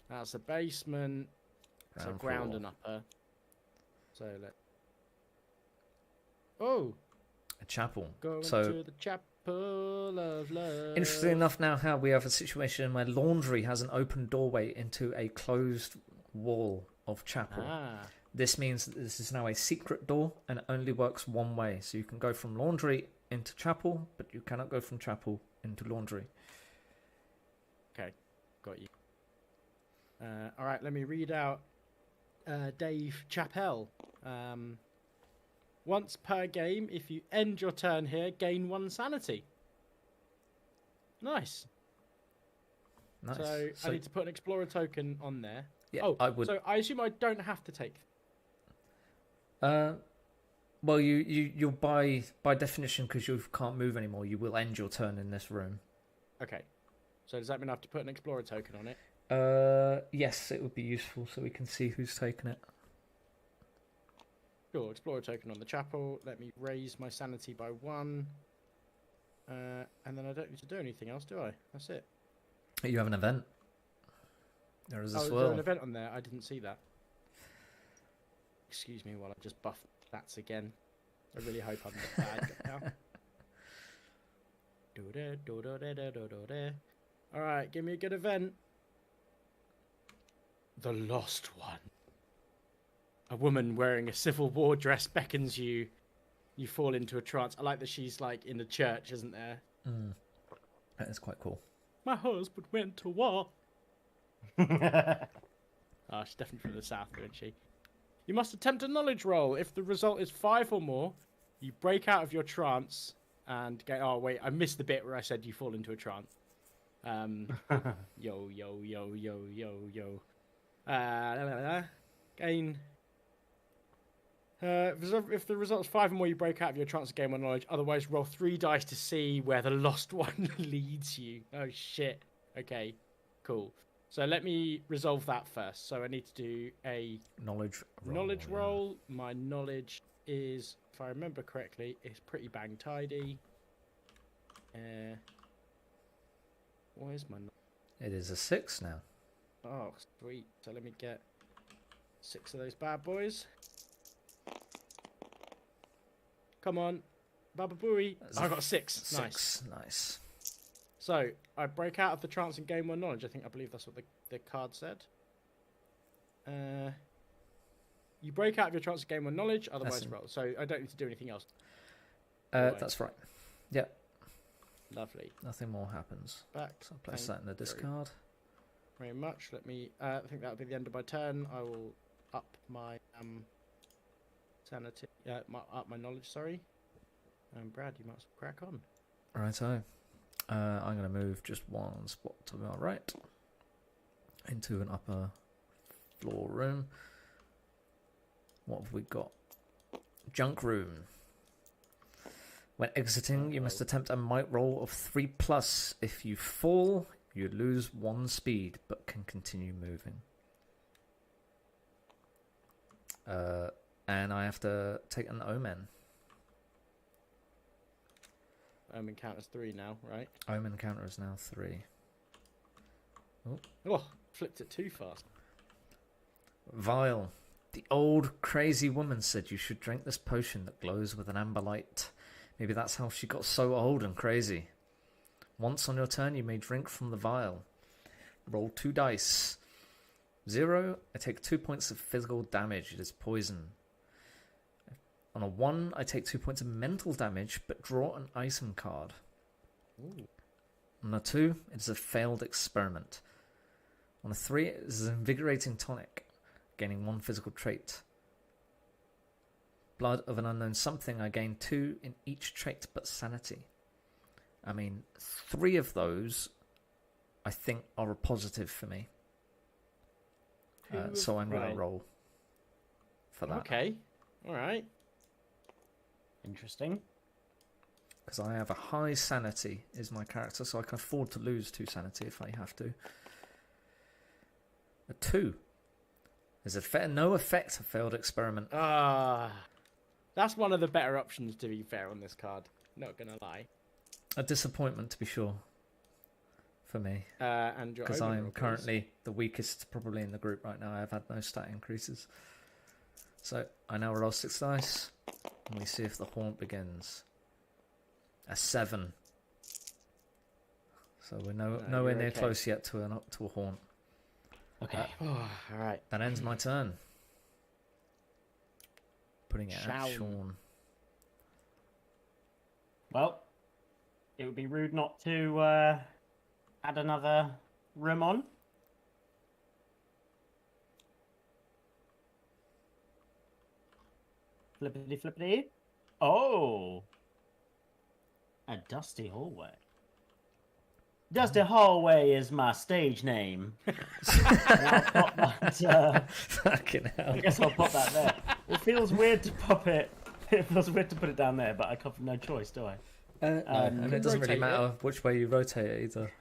That's a basement. So ground floor. and upper. So let. Oh, A chapel. going So to the chapel of love. interesting enough, now how we have a situation where laundry has an open doorway into a closed wall of chapel. Ah, This means that this is now a secret door and it only works one way. So you can go from laundry into chapel, but you cannot go from chapel into laundry. got you. All right, let me read out Dave Chappelle. Once per game, if you end your turn here, gain 1 sanity. Nice. Nice. So I need to put an explorer token on there. yeah, Oh, I would. so I assume I don't have to take. Well, you'll by definition, because you can't move anymore, you will end your turn in this room. Okay. So does that mean I have to put an explorer token on it? Yes, it would be useful so we can see who's taken it. Sure, explorer token on the chapel. Let me raise my sanity by 1. And then I don't need to do anything else, do I? That's it. You have an event. There is Oh, as is well. there an event on there? I didn't see that. Excuse me while I just buff stats again. I really hope I'm not bad now. Alright, give me a good event. The Lost One. A woman wearing a Civil War dress beckons you. You fall into a trance. I like that she's like in the church, isn't there? That is quite cool. My husband went to war. Oh, she's definitely from the south, isn't she? You must attempt a knowledge roll. If the result is 5 or more, you break out of your trance and go. Oh wait, I missed the bit where I said you fall into a trance. Yo. Gain. If the result is 5 or more, you break out of your trance and gain 1 knowledge. Otherwise, roll 3 dice to see where the lost one leads you. Oh shit. Okay, cool. So let me resolve that first. So I need to do a Knowledge roll. My knowledge is, if I remember correctly, is pretty bang tidy. What is my? It is a 6 now. Oh, sweet. So let me get 6 of those bad boys. Come on, Baba Booey. I got 6. Nice. Nice. So I break out of the trance and gain 1 knowledge. I believe that's what the card said. You break out of your trance and gain 1 knowledge. Otherwise, roll. So I don't need to do anything else. That's right. Yeah. Lovely. Nothing more happens. Back. So I'll place that in the discard. Very much. Let me. I think that'll be the end of my turn. I will up my sanity. Up my knowledge. Sorry. Brad, you might as well crack on. Righto. I'm going to move just 1 spot to my right into an upper floor room. What have we got? Junk room. When exiting, you must attempt a might roll of 3+. If you fall, you lose 1 speed, but can continue moving. And I have to take an omen. Omen counters 3 now, right? Omen counter is now 3. Oh, flipped it too fast. Vial. The old crazy woman said you should drink this potion that glows with an amber light. Maybe that's how she got so old and crazy. Once on your turn, you may drink from the vial. Roll 2 dice. 0, I take 2 points of physical damage. It is poison. On a 1, I take 2 points of mental damage, but draw an item card. Ooh. On a 2, it is a failed experiment. On a 3, it is an invigorating tonic, gaining 1 physical trait. Blood of an unknown something, I gain 2 in each trait but sanity. I mean, 3 of those, I think, are a positive for me. So I'm going to roll for that. Okay. All right. Interesting. Because I have a high sanity, is my character, so I can afford to lose 2 sanity if I have to. A 2. There's no effect of failed experiment. That's one of the better options, to be fair, on this card. Not going to lie. A disappointment, to be sure, for me. And because I am currently the weakest probably in the group right now. I've had no stat increases. So I now roll 6 dice, and we see if the haunt begins. A 7. So we're nowhere near close yet to a haunt. Okay. All right. That ends my turn. Putting it at Shaun. Sean. Well, it would be rude not to add another room on. Flippity flippity. Oh! A dusty hallway. Dusty Hallway is my stage name. I'll pop that, Fucking hell. I guess I'll pop that there. It feels weird to pop it. It feels weird to put it down there, but I have no choice, do I? No, and it doesn't really rotate matter which way you rotate it either.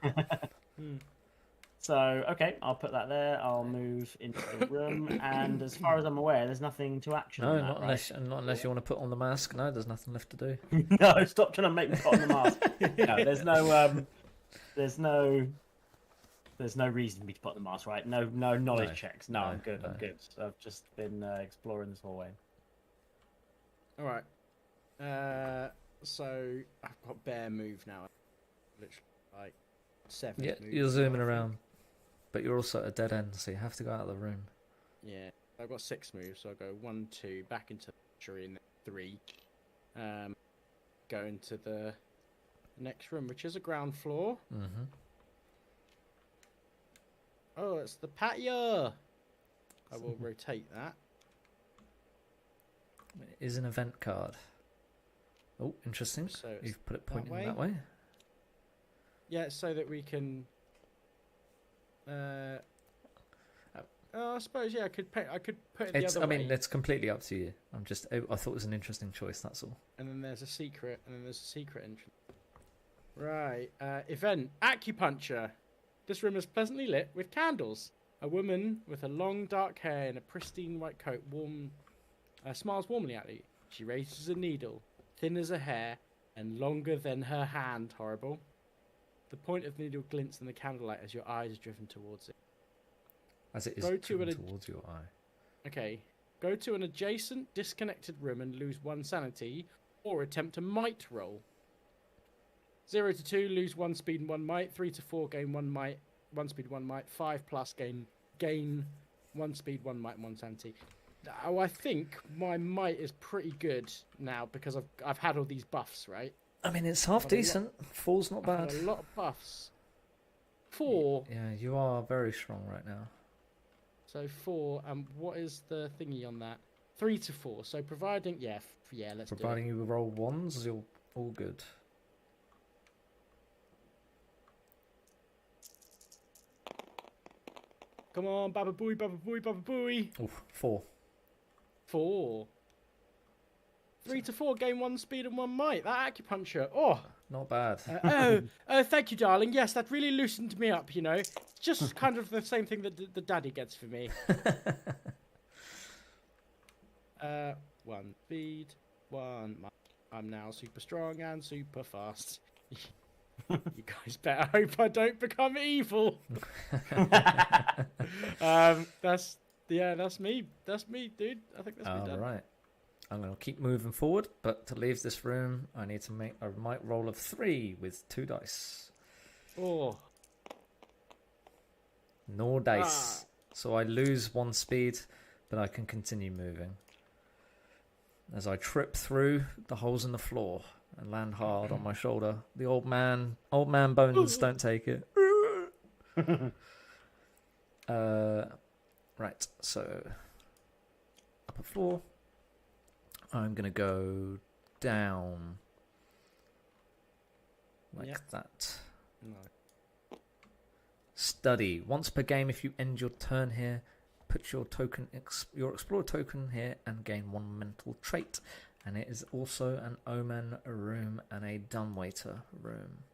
So, okay, I'll put that there. I'll move into the room, and as far as I'm aware, there's nothing to action. No, on that, not unless you want to put on the mask. No, there's nothing left to do. right? No, stop trying to make me put on the mask. No, there's no reason for me to put on the mask, right? No knowledge checks. No, I'm good. I'm good. I've just been exploring this hallway. All right. So I've got bear move now. Literally like 7. Yeah, moves you're now, zooming I think. around, but you're also at a dead end, so you have to go out of the room. Yeah, I've got 6 moves, so I'll go 1, 2, back into the tree, and then 3. Go into the next room, which is a ground floor. Mm-hmm. Oh, it's the patio. I will rotate that. It is an event card. Oh, interesting. So it's You've put it pointing way? that way. Yeah, so that we can. I suppose I could put it the other way. It's completely up to you. I thought it was an interesting choice. That's all. And then there's a secret, and then there's a secret entrance. Right. Event acupuncture. This room is pleasantly lit with candles. A woman with a long dark hair and a pristine white coat smiles warmly at you. She raises a needle, thin as a hair and longer than her hand. Horrible. The point of the needle glints in the candlelight as your eyes are driven towards it. As it is Go driven towards your eye. Okay. Go to an adjacent disconnected room and lose 1 sanity, or attempt a might roll. 0 to 2, lose 1 speed and 1 might. 3 to 4, gain 1 might. 1 speed, 1 might. 5 plus, gain 1 speed, 1 might, and 1 sanity. Oh, I think my might is pretty good now because I've had all these buffs, right? I mean, it's half decent. 4's not I've bad. had a lot of buffs. 4. Yeah, you are very strong right now. So 4. What is the thingy on that? 3 to 4. So providing, let's do it. Providing you roll 1s, you're all good. Come on, baba booey, baba booey, baba booey. Oof, 4. 4. 3 to 4, gain 1 speed and 1 might. That acupuncture. Oh. Not bad. Thank you, darling. Yes, that really loosened me up, you know. It's just kind of the same thing that the daddy gets for me. 1 speed, 1 might. I'm now super strong and super fast. You guys better hope I don't become evil. That's me. That's me, dude. I think that's me done. Right. I'm going to keep moving forward, but to leave this room, I need to make a might roll of 3 with 2 dice. Oh. No dice. So I lose 1 speed, but I can continue moving. as I trip through the holes in the floor and land hard on my shoulder. The old man bones don't take it. Right, so upper floor. I'm gonna go down like that. No. Study. Once per game, if you end your turn here, put your explorer token here and gain 1 mental trait. And it is also an omen room and a dumbwaiter room.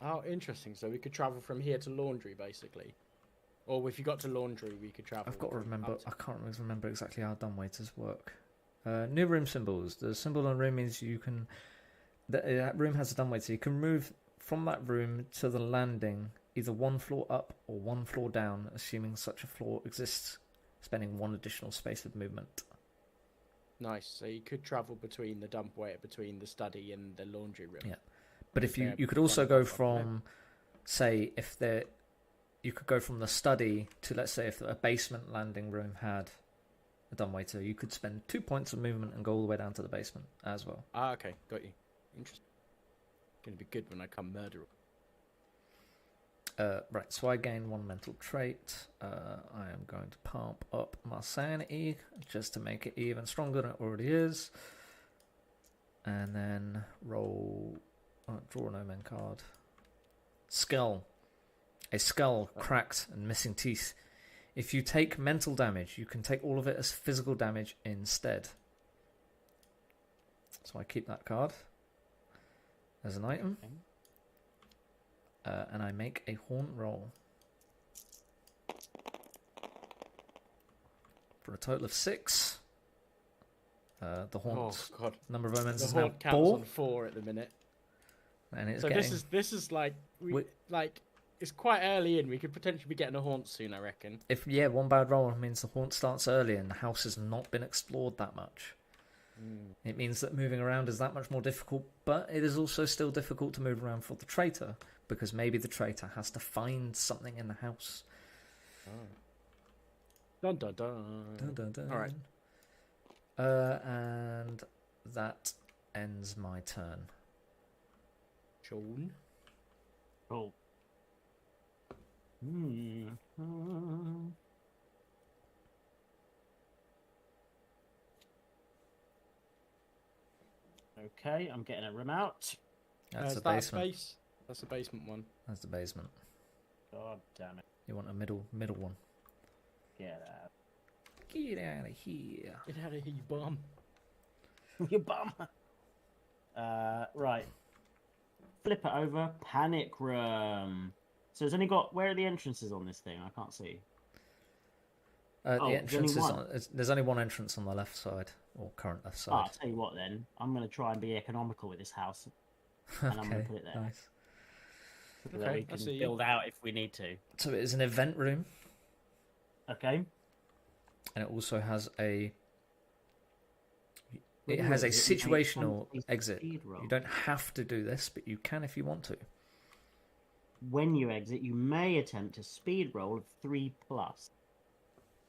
Oh, interesting. So we could travel from here to laundry, basically. Or if you got to laundry, we could travel. I've got to remember. I can't always remember exactly how dumbwaiters work. New room symbols. The symbol on room means you can. That room has a dumbwaiter. You can move from that room to the landing either 1 floor up or 1 floor down, assuming such a floor exists, spending 1 additional space of movement. Nice. So you could travel between the dumbwaiter, between the study and the laundry room. Yeah, but if you could also go from, say, you could go from the study to, let's say, if a basement landing room had a dumbwaiter, you could spend 2 points of movement and go all the way down to the basement as well. Ah, okay, got you. Interesting. Gonna be good when I come murder. Right, so I gain 1 mental trait. I am going to pump up my sanity just to make it even stronger than it already is. And then roll... draw an omen card. Skull. A skull cracked and missing teeth. If you take mental damage, you can take all of it as physical damage instead. So I keep that card as an item. And I make a haunt roll. For a total of 6. The haunt number of omens is now 4. On 4 at the minute. And it's so this is like it's quite early in. We could potentially be getting a haunt soon, I reckon. If 1 bad roll means the haunt starts early and the house has not been explored that much. It means that moving around is that much more difficult, but it is also still difficult to move around for the traitor, because maybe the traitor has to find something in the house. Dun dun dun. Dun, dun, dun. All right. And that ends my turn. Sean. Cool. Okay, I'm getting a room out. That's the basement. That's the basement one. That's the basement. God damn it. You want a middle one. Get out. Get out of here. Get out of here, you bum. You bum. Right. Flip it over. Panic room. So it's only got... Where are the entrances on this thing? I can't see. The entrance there's only 1 entrance on the left side, or current left side. I'll tell you what then. I'm going to try and be economical with this house. And I'm going to put it there. Nice. So that we can build out if we need to. So it is an event room. Okay. And it also has a... It has a situational exit. You don't have to do this, but you can if you want to. When you exit, you may attempt a speed roll of 3+.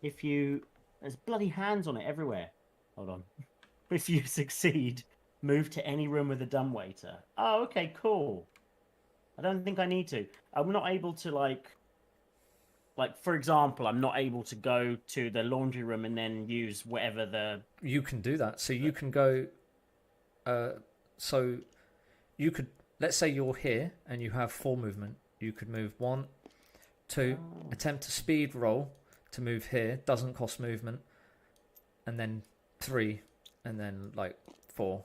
If you... There's bloody hands on it everywhere. Hold on. If you succeed, move to any room with a dumbwaiter. Oh, okay, cool. I don't think I need to. I'm not able to, like, for example, I'm not able to go to the laundry room and then use whatever the... You can do that. So you can go... so you could... Let's say you're here and you have 4 movement. You could move 1, 2, attempt a speed roll to move here. Doesn't cost movement. And then 3. And then, 4.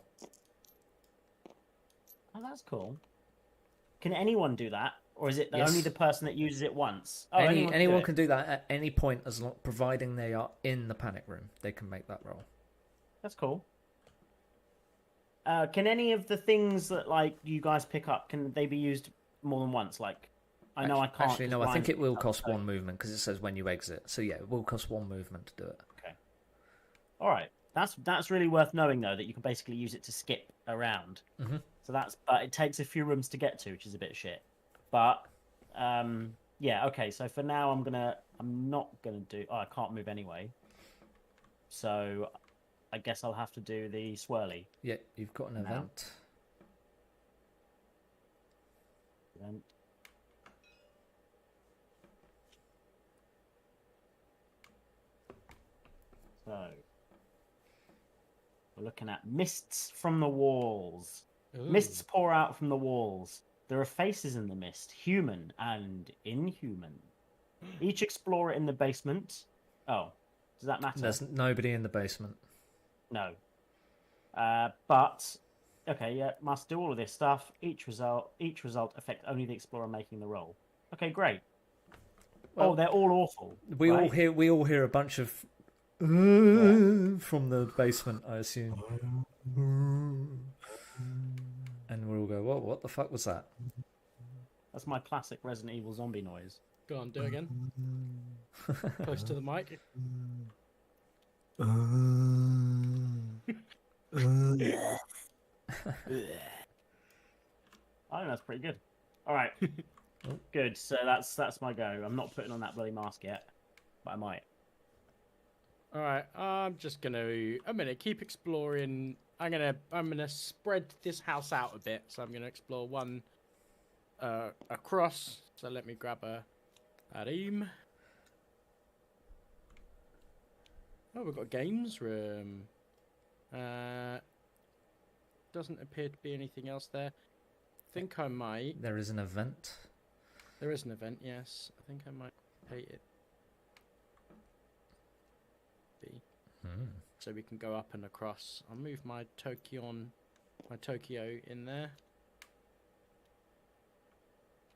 Oh, that's cool. Can anyone do that? Or is it Yes. only the person that uses it once? Oh, anyone can do that at any point, as long providing they are in the panic room. They can make that roll. That's cool. Can any of the things that you guys pick up, can they be used more than once? I know I can't. Actually, no. I think it will cost 1 movement because it says when you exit. So yeah, it will cost 1 movement to do it. Okay. All right. That's really worth knowing though, that you can basically use it to skip around. Mm-hmm. So but it takes a few rooms to get to, which is a bit shit. But yeah, okay. So for now, I'm not gonna do. Oh, I can't move anyway. So I guess I'll have to do the swirly. Yeah, you've got an Now. event. Event. So we're looking at mists from the walls. Ooh. Mists pour out from the walls. There are faces in the mist, human and inhuman. Each explorer in the basement. Oh, does that matter? There's nobody in the basement. No. But okay, yeah, must do all of this stuff. Each result affects only the explorer making the roll. Okay, great. Well, they're all awful. We right? all hear a bunch of from the basement, I assume. And we'll all go, "Whoa, what the fuck was that?" That's my classic Resident Evil zombie noise. Go on, do it again. Close to the mic. I think that's pretty good. All right, good. So that's my go. I'm not putting on that bloody mask yet, but I might. All right, I'm gonna keep exploring. I'm gonna spread this house out a bit. So I'm gonna explore one across. So let me grab a aim. Oh, we've got a games room. Doesn't appear to be anything else there. Think I might. There is an event. There is an event, yes. I think I might pay it. So we can go up and across. I'll move my Tokyo in there.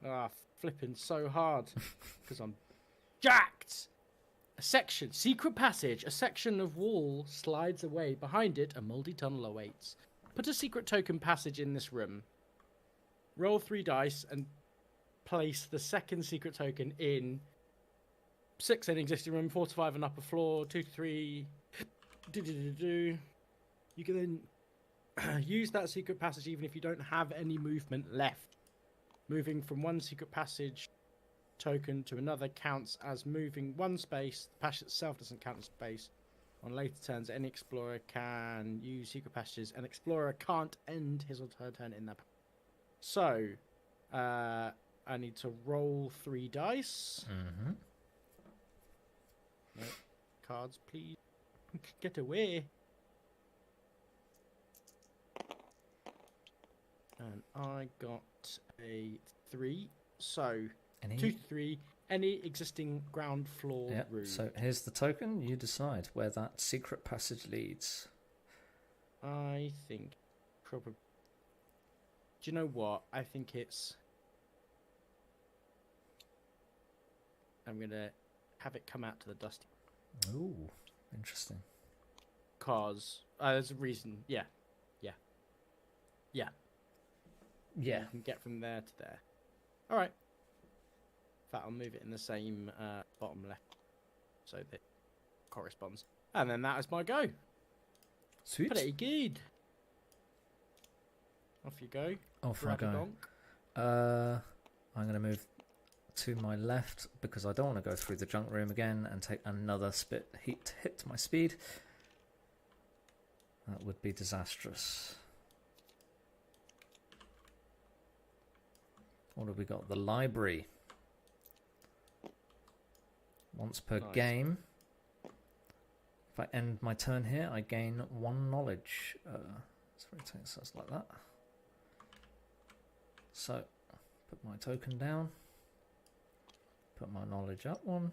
Ah, flipping so hard because I'm jacked. A secret passage. A section of wall slides away. Behind it, a mouldy tunnel awaits. Put a secret token passage in this room. Roll 3 dice and place the second secret token in 6 in existing room, 4 to 5 on upper floor, 2 to 3. You can then use that secret passage even if you don't have any movement left. Moving from one secret passage token to another counts as moving 1 space. The passage itself doesn't count as space. On later turns, any explorer can use secret passages. An explorer can't end his or her turn in that. So, I need to roll 3 dice. Mm-hmm. No, cards, please. Get away. And I got a 3. So, 2 to 3. Any existing ground floor room. So here's the token. You decide where that secret passage leads. I think probably. Do you know what? I think it's. I'm gonna have it come out to the dusty. Ooh, interesting. Cause there's a reason. Yeah. You can get from there to there. All right. In fact, I'll move it in the same bottom left, so that it corresponds. And then that is my go. Sweet. Pretty good. Off you go. Off I go. I'm going to move to my left because I don't want to go through the junk room again and take another hit to my speed. That would be disastrous. What have we got? The library. Once per game. If I end my turn here, I gain 1 knowledge. Let's rotate us like that. So, put my token down. Put my knowledge up 1.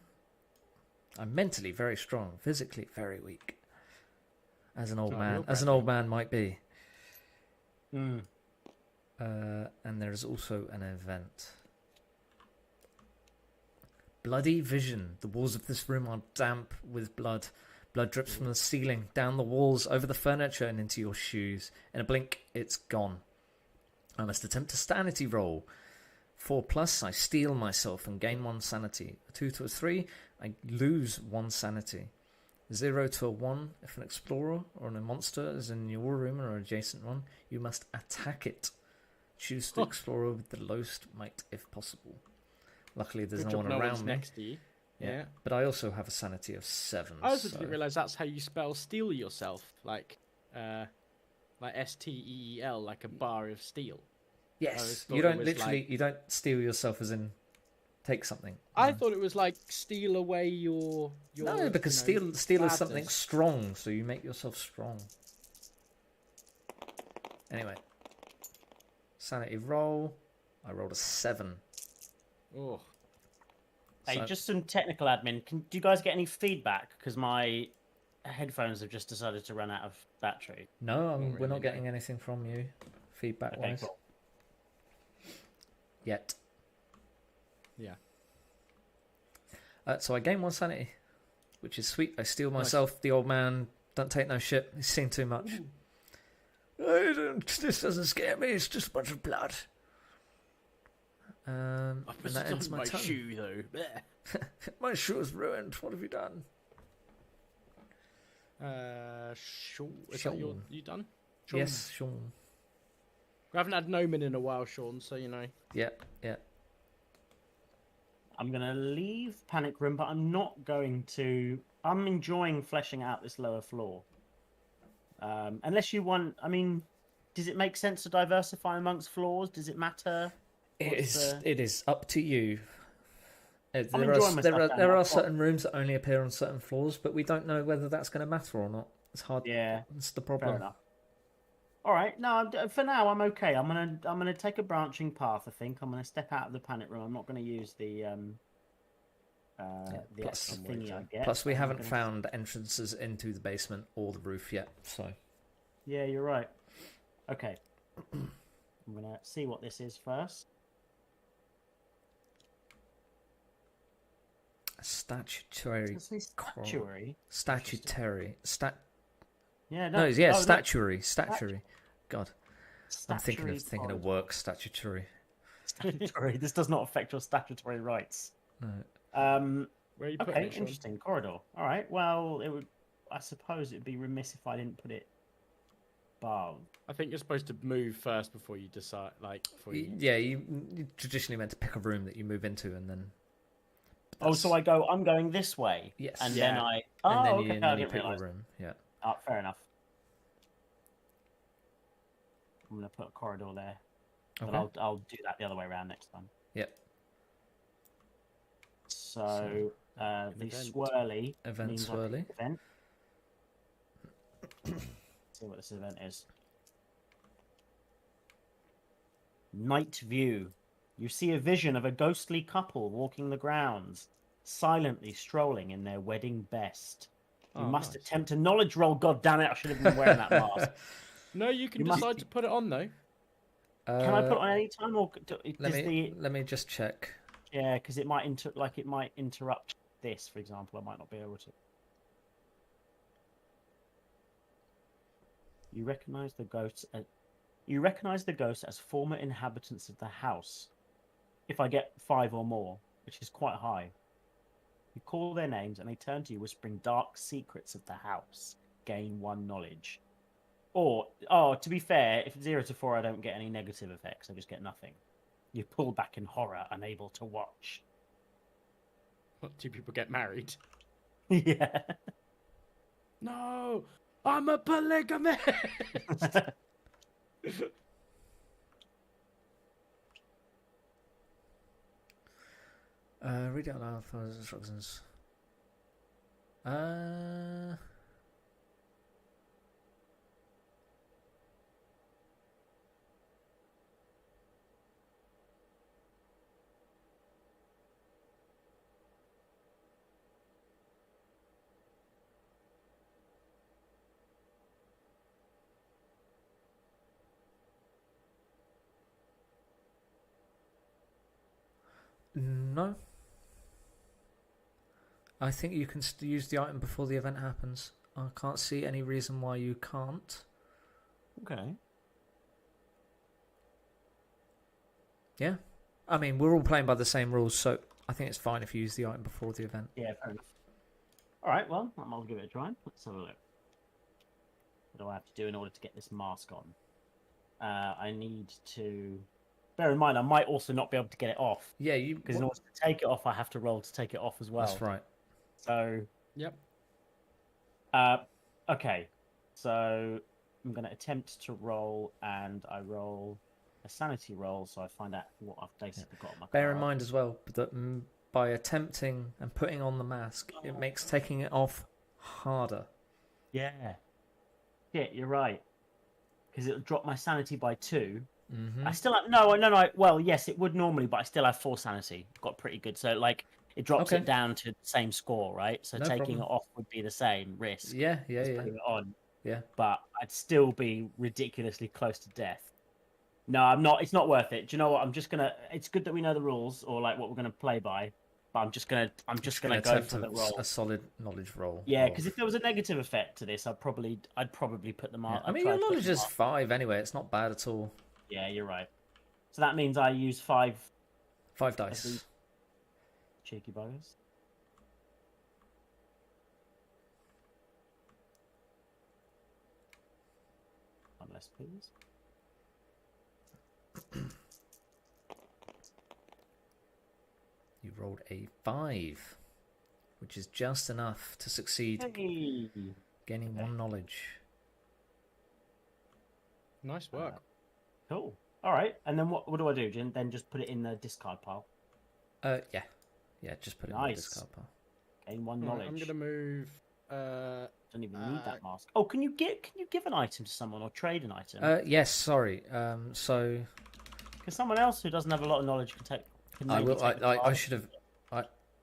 I'm mentally very strong, physically very weak. As an old man might be. Mm. And there is also an event. Bloody vision. The walls of this room are damp with blood. Blood drips from the ceiling, down the walls, over the furniture, and into your shoes. In a blink, it's gone. I must attempt a sanity roll. 4+, I steal myself and gain 1 sanity. A 2 to a 3, I lose 1 sanity. 0 to a 1, if an explorer or a monster is in your room or adjacent one, you must attack it. Choose the explorer with the lowest might if possible. Luckily, there's no one around me. Next to you. Yeah. But I also have a sanity of 7. I also so... didn't realize that's how you spell steal yourself, like STEEL, like a bar of steel. Yes, thought you it don't was literally, like- you don't steal yourself as in take something. I thought it was like steal away your No, because you know, steal is something badness. strong, so you make yourself strong. Anyway, sanity roll. I rolled a 7. Oh, Hey, So- just some technical admin. Do you guys get any feedback? Because my headphones have just decided to run out of battery. No, we're really, not no. getting anything from you, feedback Okay, wise, cool. yet. yeah. So I gain 1 sanity, which is sweet. I steal myself. The old man don't take no shit. He's seen too much. This doesn't scare me. It's just a bunch of blood. And that ends my turn. shoe though. Blech. My shoe is ruined. What have you done? Sean, is that Sean. you done? Sean. Yes, Sean. We haven't had Noman in a while, Sean. So you know. Yeah. I'm going to leave Panic Room, but I'm not going to... I'm enjoying fleshing out this lower floor. Unless you want... I mean, does it make sense to diversify amongst floors? Does it matter? It is up to you. I'm There enjoying are, myself there are, down there there. are certain rooms that only appear on certain floors, but we don't know whether that's going to matter or not. It's hard. Yeah, That's the fair problem. enough. All right, no, for now I'm okay. I'm gonna take a branching path. I think I'm gonna step out of the Panic Room. I'm not gonna use the plus- extra thingy I get. Plus, we I'm haven't gonna- found entrances into the basement or the roof yet, so... Yeah, you're right. Okay, I'm gonna see what this is first. Statutory... Does it say statuary? Statutory... Yeah, No, oh, yeah, no. statutory. God, I'm thinking of Statutory work, statutory. Statutory. This does not affect your statutory rights. No. Where are you putting Okay, it, Sean? interesting corridor. All right. Well, it would. I suppose it'd be remiss if I didn't put it above. I think you're supposed to move first before you decide. Like, before you... Yeah, you traditionally meant to pick a room that you move into and then... Oh, so I'm going this way. Yes. And Yeah. then I. And Oh, then okay. you, and I then you didn't pick your realise. room, yeah. Oh, fair enough. I'm gonna put a corridor there, but Okay. I'll do that the other way around next time. Yep. So the event. swirly Event means I swirly. pick event. See what this event is. Night view. You see a vision of a ghostly couple walking the grounds, silently strolling in their wedding best. You Oh, must nice. attempt a knowledge roll. God damn it! I should have been wearing that mask. No, you can You must- decide to put it on though. Can I put it on any time, or Let me just check. Yeah, because it might interrupt this, for example. I might not be able to. You recognize the ghosts. You recognize the ghosts as former inhabitants of the house. If I get 5 or more, which is quite high, you call their names and they turn to you, whispering dark secrets of the house. Gain 1 knowledge. Or, to be fair, if it's 0 to 4, I don't get any negative effects. I just get nothing. You pull back in horror, unable to watch. What, 2 people get married? Yeah. No, I'm a polygamist. Read out loud for instructions. No. I think you can use the item before the event happens. I can't see any reason why you can't. Okay. Yeah. I mean, we're all playing by the same rules, so I think it's fine if you use the item before the event. Yeah, fair enough. All right, well, I'll give it a try. Let's have a look. What do I have to do in order to get this mask on? I need to bear in mind, I might also not be able to get it off. Yeah, Because in order to take it off, I have to roll to take it off as well. That's right. So. Yep. Okay. So I'm going to attempt to roll, and I roll a sanity roll, so I find out what I've basically got on my Bear in card. mind as well that by attempting and putting on the mask, it makes taking it off harder. Yeah. Yeah, you're right. Because it'll drop my sanity by 2. Mm-hmm. I still have no. Well, yes, it would normally, but I still have 4 sanity. Got pretty good. So like it drops Okay. it down to the same score, right? So No taking problem. it off would be the same risk. Yeah. as putting it on. Yeah. But I'd still be ridiculously close to death. No, I'm not. It's not worth it. Do you know what? I'm just gonna. It's good that we know the rules or like what we're gonna play by. But I'm just gonna go for the roll. A solid knowledge roll. Yeah, because if there was a negative effect to this, I'd probably put them on. I mean, your knowledge is 5 anyway. It's not bad at all. Yeah, you're right. So that means I use 5 dice. Cheeky buggers. One less, please. You rolled a 5, which is just enough to succeed, Hey. gaining 1 knowledge. Nice work. Cool. All right. And then what do I do? Then just put it in the discard pile. Yeah, just put it in the Nice. discard pile. Gain 1 Right, knowledge. I'm gonna move. Don't even need that mask. Oh, can you give an item to someone or trade an item? Yes, sorry. So Because someone else who doesn't have a lot of knowledge can take. I will. I should have.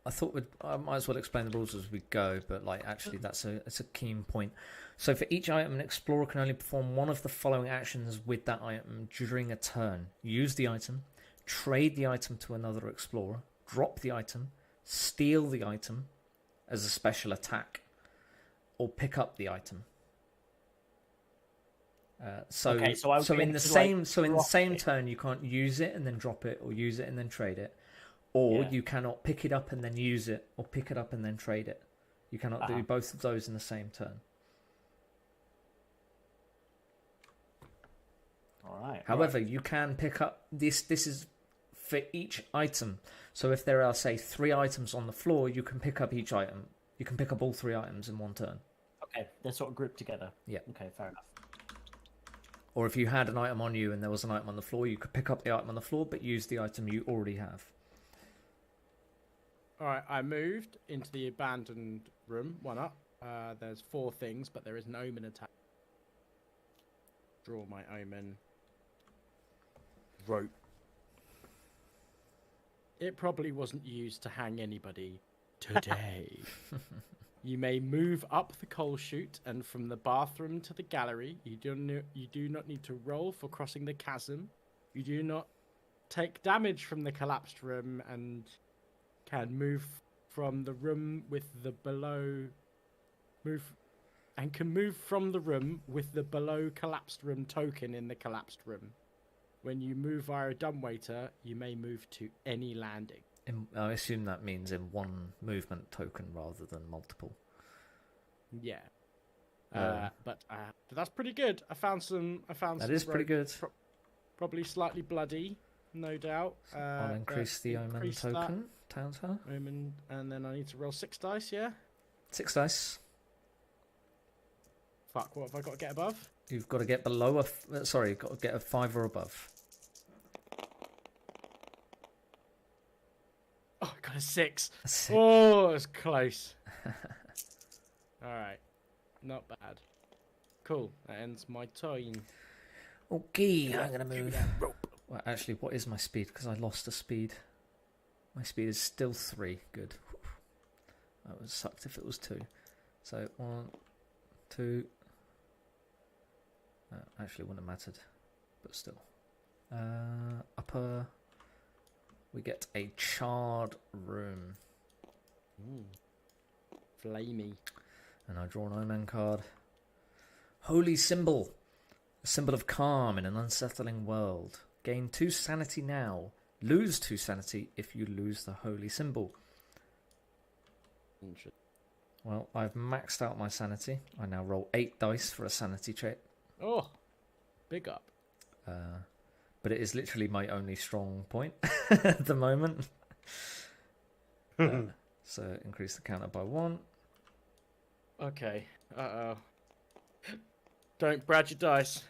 I thought I might as well explain the rules as we go, but like actually that's a keen point. So for each item, an explorer can only perform one of the following actions with that item during a turn: use the item, trade the item to another explorer, drop the item, steal the item as a special attack, or pick up the item. So in the same turn you can't use it and then drop it, or use it and then trade it, or you cannot pick it up and then use it, or pick it up and then trade it. You cannot do both of those in the same turn. All right. However, you can pick up this. This is for each item. So if there are, say, 3 items on the floor, you can pick up each item. You can pick up all 3 items in one turn. Okay, they're sort of grouped together. Yeah. Okay, fair enough. Or if you had an item on you and there was an item on the floor, you could pick up the item on the floor, but use the item you already have. All right, I moved into the abandoned room. 1 up. There's 4 things, but there is an omen attack. Draw my omen. Rope. It probably wasn't used to hang anybody today. You may move up the coal chute and from the bathroom to the gallery. You do not need to roll for crossing the chasm. You do not take damage from the collapsed room and can move from the room with the below from the room with the below collapsed room token in the collapsed room. When you move via a dumbwaiter, you may move to any landing. I assume that means in 1 movement token rather than multiple. Yeah. But that's pretty good. I found some. That is pretty good. Probably slightly bloody, no doubt. I'll increase the omen token. Town's her. Omen, and then I need to roll 6 dice. Yeah. 6 dice. Fuck. What have I got to get above? You've got to get below you've got to get a 5 or above. Oh, I got a 6. A 6. Oh, it's close. All right, not bad. Cool. That ends my turn. Okay, I'm gonna move. Well, actually, what is my speed? Because I lost a speed. My speed is still 3. Good. That would sucked if it was 2. So 1, 2. Actually, wouldn't have mattered, but still. Upper. We get a charred room. Flamey. And I draw an omen card. Holy symbol. A symbol of calm in an unsettling world. Gain 2 sanity now. Lose 2 sanity if you lose the holy symbol. Well, I've maxed out my sanity. I now roll 8 dice for a sanity check. Oh, big up. but it is literally my only strong point at the moment. So increase the counter by 1. Okay. Don't brad your dice.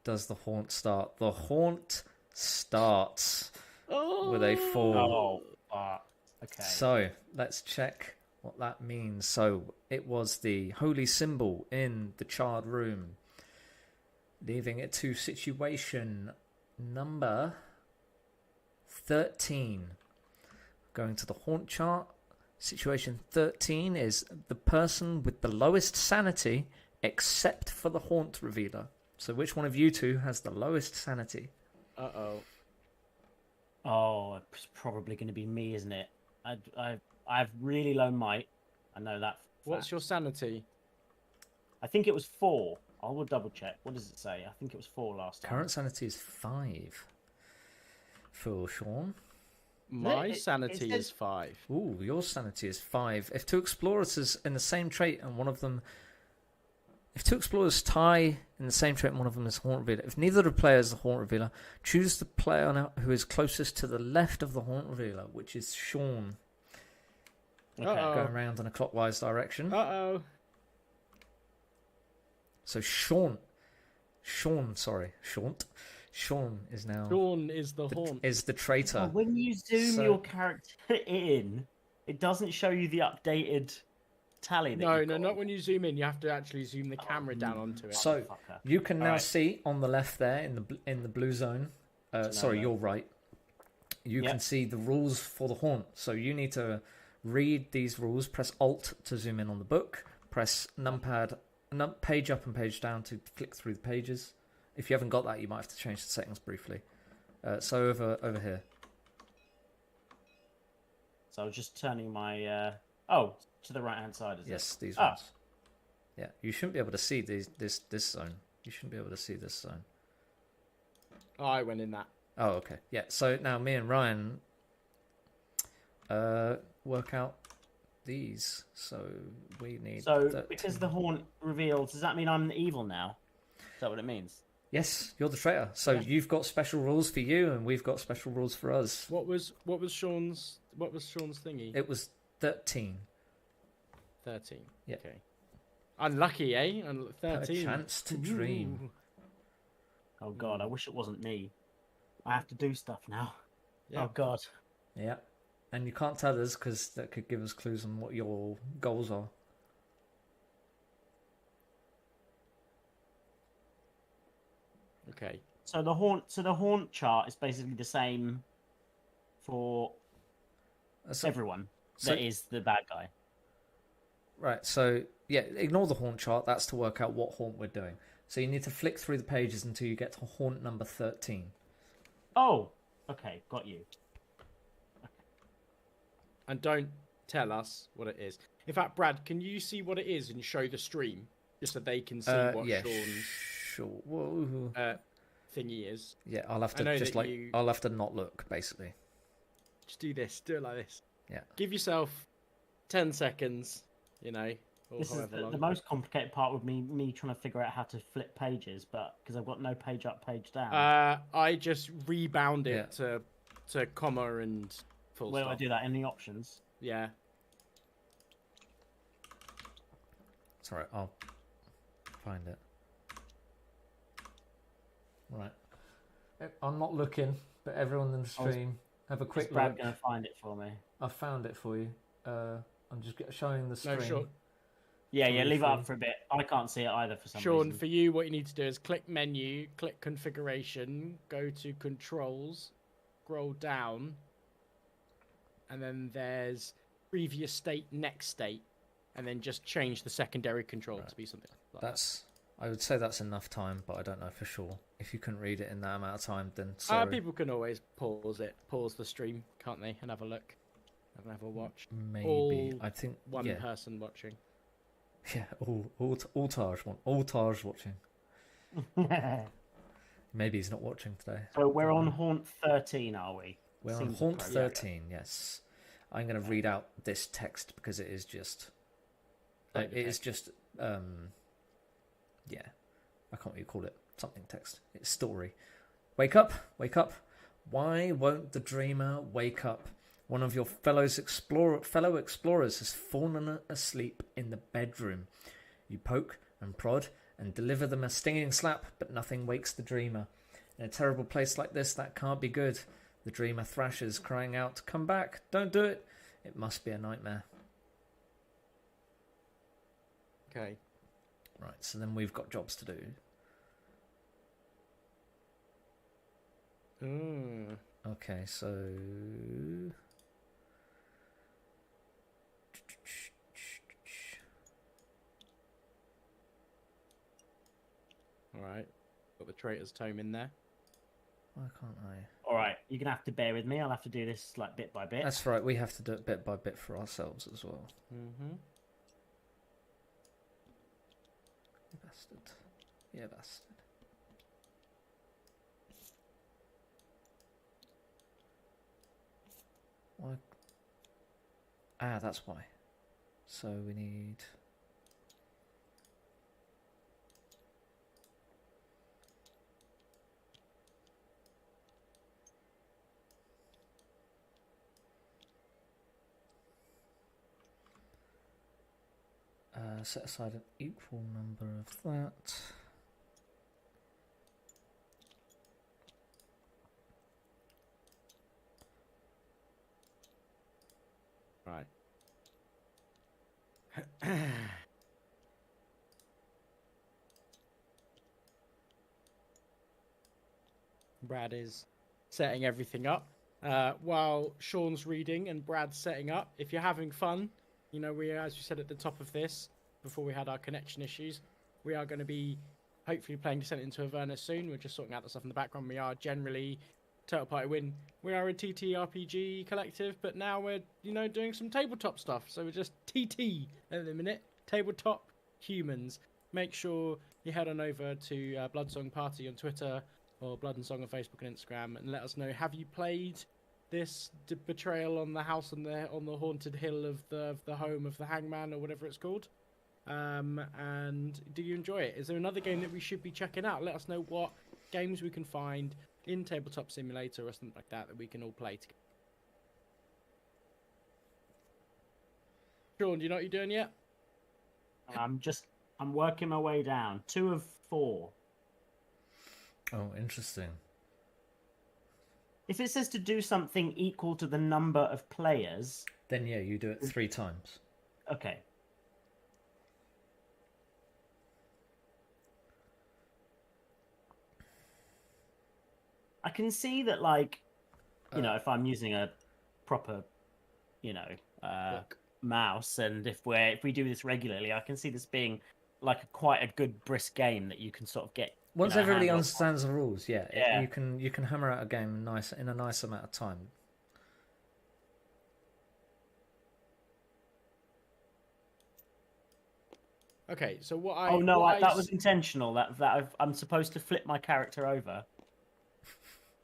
Does the haunt start? The haunt starts Oh. with a 4. Oh, okay. So let's check what that means. So it was the holy symbol in the charred room, leaving it to situation number 13. Going to the haunt chart. Situation 13 is the person with the lowest sanity, except for the haunt revealer. So which one of you two has the lowest sanity? Oh, it's probably going to be me, isn't it? I have really low might. I know that. What's your sanity? I think it was 4. I will double check. What does it say? I think it was 4 last time. Current sanity is 5 for Sean. My sanity is 5. Ooh, your sanity is 5. If two explorers is in the same trait and one of them... If two explorers tie in the same trait and one of them is Haunt Revealer, if neither of the players is the Haunt Revealer, choose the player who is closest to the left of the Haunt Revealer, which is Sean. Okay. Going around in a clockwise direction. So Sean is now... Sean is the haunt. Is the traitor. Oh, when you zoom your character in, it doesn't show you the updated tally. No, not when you zoom in. You have to actually zoom the camera down onto it. So you can now see on the left there in the blue zone. Sorry, you're right. You can see the rules for the haunt. So you need to read these rules. Press Alt to zoom in on the book. Press numpad, page up and page down to flick through the pages. If you haven't got that, you might have to change the settings briefly. So over here. So I was just turning my to the right hand side. Yes, these ones. Yeah, you shouldn't be able to see this zone. You shouldn't be able to see this zone. Oh, I went in that. Oh, okay. Yeah. So now me and Ryan work out these. So we need. So 13. because the haunt reveals, does that mean I'm evil now? Is that what it means? Yes, you're the traitor. So you've got special rules for you, and we've got special rules for us. What was Sean's thingy? It was 13. 13. Yeah. Okay. Unlucky, eh? 13. A chance to dream. Oh God, I wish it wasn't me. I have to do stuff now. Yeah. Oh God. Yeah. And you can't tell us because that could give us clues on what your goals are. Okay. So the haunt chart is basically the same for everyone that is the bad guy. Right, so yeah, ignore the haunt chart. That's to work out what haunt we're doing. So you need to flick through the pages until you get to haunt number 13. Oh, okay, got you. Okay. And don't tell us what it is. In fact, Brad, can you see what it is and show the stream just so they can see what Sean's thingy is? Yeah, I'll have to just I'll have to not look basically. Just do this. Do it like this. Yeah. Give yourself 10 seconds. You know. This is the most complicated part with me trying to figure out how to flip pages, but because I've got no page up, page down. I just rebound it to comma and full stop. Where do I do that? In the options? Yeah. It's alright, I'll find it. Right. I'm not looking, but everyone in the stream, have a quick look. Brad going to find it for me? I found it for you. I'm just showing the stream. No, sure. Yeah, leave it up for a bit. I can't see it either for some reason. Sean, for you, what you need to do is click menu, click configuration, go to controls, scroll down, and then there's previous state, next state, and then just change the secondary control to be something like that. I would say that's enough time, but I don't know for sure. If you couldn't read it in that amount of time, then sorry. People can always pause the stream, can't they, and have a look, and have a watch. Maybe. I think one person watching. Yeah, all Taj watching. Maybe he's not watching today. So we're on Haunt 13, are we? We're on Haunt 13, yes. I'm going to read out this text because it is just... I can't what you call it. something text. It's story. Wake up, wake up. Why won't the dreamer wake up? One of your fellow explorers has fallen asleep in the bedroom. You poke and prod and deliver them a stinging slap, but nothing wakes the dreamer. In a terrible place like this, that can't be good. The dreamer thrashes, crying out, "Come back, don't do it." It must be a nightmare. Okay. Right, so then we've got jobs to do. Okay, so... Alright. Got the Traitor's Tome in there. Why can't I? All right, you're gonna have to bear with me. I'll have to do this like bit by bit. That's right, we have to do it bit by bit for ourselves as well. Mm-hmm. You bastard. Yeah, bastard. Why? Ah, that's why. So we need... set aside an equal number of that. Right. Brad is setting everything up. While Sean's reading and Brad's setting up, if you're having fun, you know, as we said at the top of this, before we had our connection issues, we are going to be hopefully playing Descent into Avernus soon. We're just sorting out the stuff in the background. We are generally Total Party Win. We are a TTRPG collective, but now we're, you know, doing some tabletop stuff. So we're just TT at the minute. Tabletop humans. Make sure you head on over to Bloodsong Party on Twitter or Blood and Song on Facebook and Instagram, and let us know, have you played this Betrayal on the house on the haunted hill of the home of the hangman, or whatever it's called? And do you enjoy it? Is there another game that we should be checking out? Let us know what games we can find in Tabletop Simulator or something like that we can all play together. Sean, do you know what you're doing yet? I'm working my way down. 2 of 4. Oh, interesting. If it says to do something equal to the number of players, Then yeah, you do it 3 times. okay. I can see that, like, you know, if I'm using a proper, you know, mouse, and if we do this regularly, I can see this being like quite a good brisk game that you can sort of get. Once everybody understands the rules, yeah, Yeah. you can hammer out a game in a nice amount of time. Okay, so that was intentional. I'm supposed to flip my character over.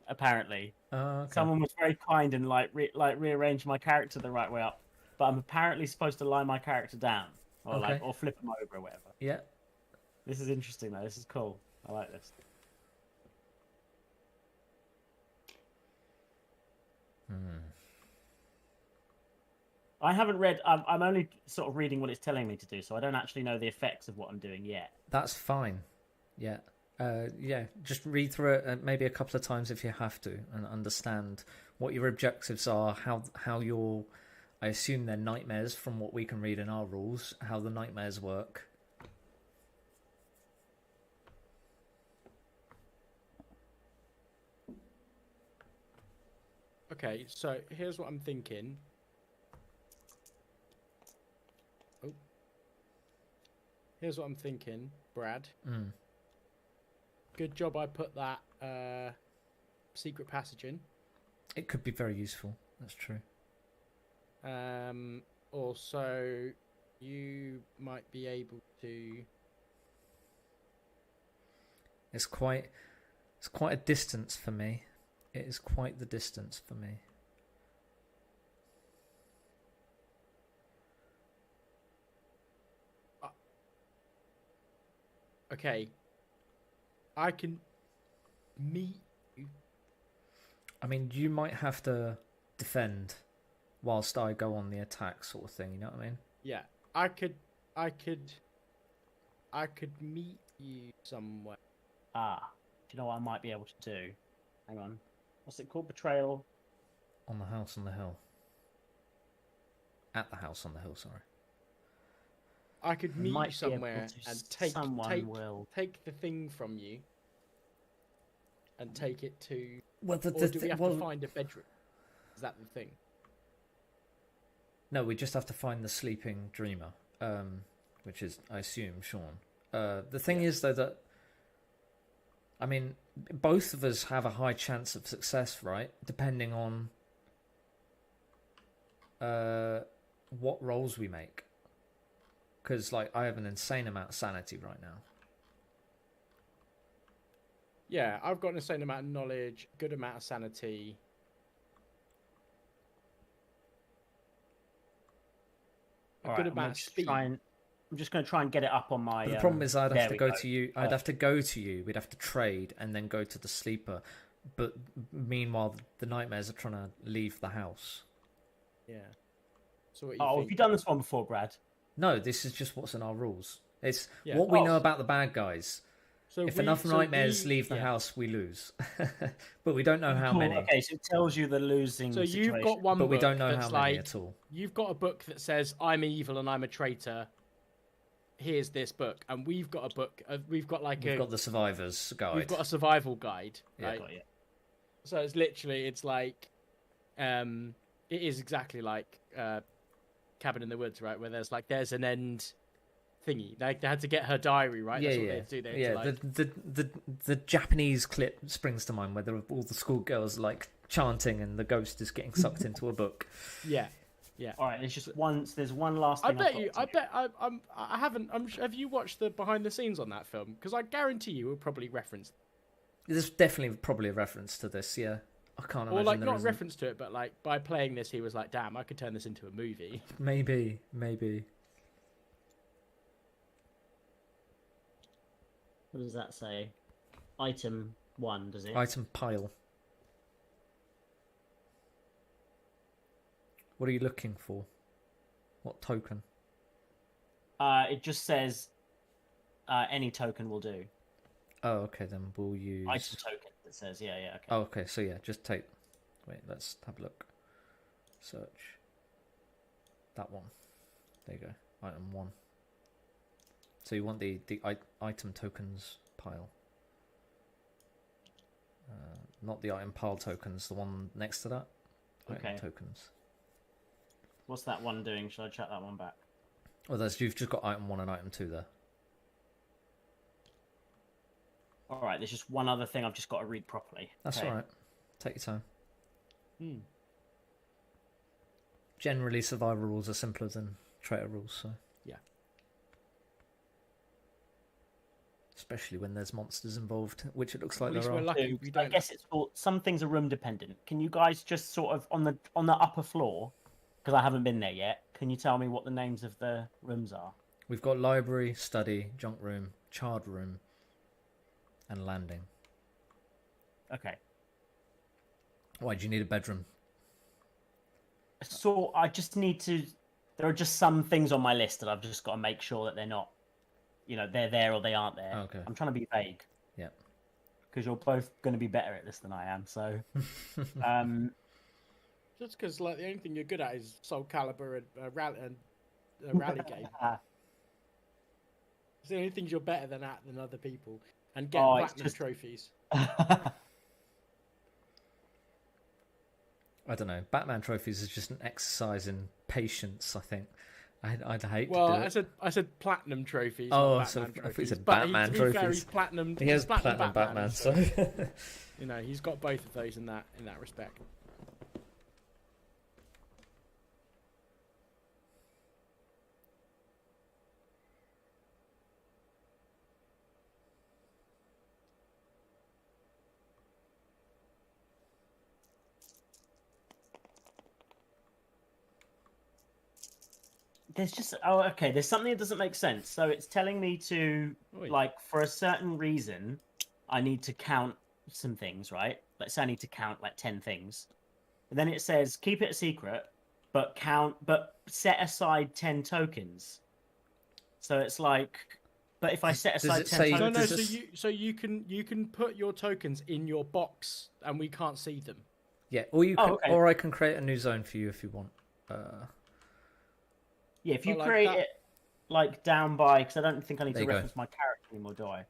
Apparently, Okay. someone was very kind and rearranged my character the right way up, but I'm apparently supposed to lie my character down or or flip him over or whatever. Yeah. This is interesting though. This is cool. I like this. I haven't read. I'm only sort of reading what it's telling me to do, so I don't actually know the effects of what I'm doing yet. That's fine. Yeah. Yeah, just read through it maybe a couple of times if you have to, and understand what your objectives are, how your, I assume they're nightmares from what we can read in our rules, how the nightmares work. Okay, so here's what I'm thinking. Oh. Here's what I'm thinking, Brad. Good job I put that secret passage in. It could be very useful. That's true. Also, you might be able to... It's quite a distance for me. It is quite the distance for me. Okay. I can meet you. I mean, you might have to defend whilst I go on the attack, sort of thing. You know what I mean? Yeah, I could meet you somewhere. Ah, do you know what I might be able to do? Hang on. What's it called? Betrayal? On the house on the hill. At the house on the hill, sorry. I could meet you somewhere and take the thing from you and take it to. Well, or do we have to find a bedroom? Is that the thing? No, we just have to find the sleeping dreamer, which is, I assume, Sean. The thing is, though, that I mean, both of us have a high chance of success, right? Depending on what rolls we make. Because, like, I have an insane amount of sanity right now. Yeah, I've got an insane amount of knowledge, good amount of sanity. Good amount of speed. I'm just going to try and get it up on my. But the problem is, I'd have to go to you. I'd have to go to you. We'd have to trade and then go to the sleeper. But meanwhile, the nightmares are trying to leave the house. Yeah. So what you have you done this one before, Brad? No, this is just what's in our rules. It's what we know about the bad guys. So if enough nightmares leave the house, we lose. But we don't know how many. Okay, so it tells you the losing So situation. you've got one but book we don't know how many like, at all. You've got a book that says, I'm evil and I'm a traitor. Here's this book. And we've got a book. We've got the survivor's guide. We've got a survival guide. Right? Yeah. So it's literally, it's like, it is exactly like Cabin in the Woods, right? Where there's an end thingy. Like they had to get her diary, right? That's what they had to do. They had to, the Japanese clip springs to mind where all the schoolgirls like chanting and the ghost is getting sucked into a book. Yeah. All right. There's one last thing. I haven't. Have you watched the behind the scenes on that film? Because I guarantee you will probably reference. There's definitely probably a reference to this. Yeah. I can't imagine. Or like not reference to it, but like by playing this, he was like, "Damn, I could turn this into a movie." Maybe. What does that say? Item 1, does it? Item pile. What are you looking for? What token? It just says any token will do. Oh, okay, then we'll use... Item token, it says, yeah, okay. Oh, okay, so yeah, just take... Wait, let's have a look. Search. That one. There you go, item 1. So you want the item tokens pile. Not the item pile tokens, the one next to that. Okay. Item tokens. What's that one doing? Should I check that one back? Well, you've just got item 1 and item 2 there. Alright, there's just one other thing I've just got to read properly. That's alright. Take your time. Hmm. Generally, survival rules are simpler than traitor rules, so... Yeah. Especially when there's monsters involved, which it looks like At least there we're are. lucky we don't... I guess it's all, some things are room dependent. Can you guys just sort of, on the upper floor, because I haven't been there yet, can you tell me what the names of the rooms are? We've got library, study, junk room, chard room, and landing. Okay. Why do you need a bedroom? So I just need to... There are just some things on my list that I've just got to make sure that they're not, they're there or they aren't there. Okay. I'm trying to be vague. Yeah. Because you're both going to be better at this than I am, so... Just because the only thing you're good at is Soul Calibur and rally game. It's the only things you're better than other people. And get platinum trophies. I don't know. Batman trophies is just an exercise in patience, I think. I'd hate to do it. I said platinum trophies. Oh, not so Batman I thought you trophies. said Batman But trophies. He's platinum. He has platinum Batman, so... He's got both of those in that respect. There's just there's something that doesn't make sense. So it's telling me to for a certain reason, I need to count some things, right? Let's say I need to count like 10 things. And then it says keep it a secret, but set aside 10 tokens. So it's like, but if I set Does aside it 10 say- tokens, No, Does so this- you can put your tokens in your box and we can't see them. Yeah, or you can, okay. or I can create a new zone for you if you want. Yeah, if you But like create that- it like down by, because I don't think I need There to you go. reference my character anymore, do I?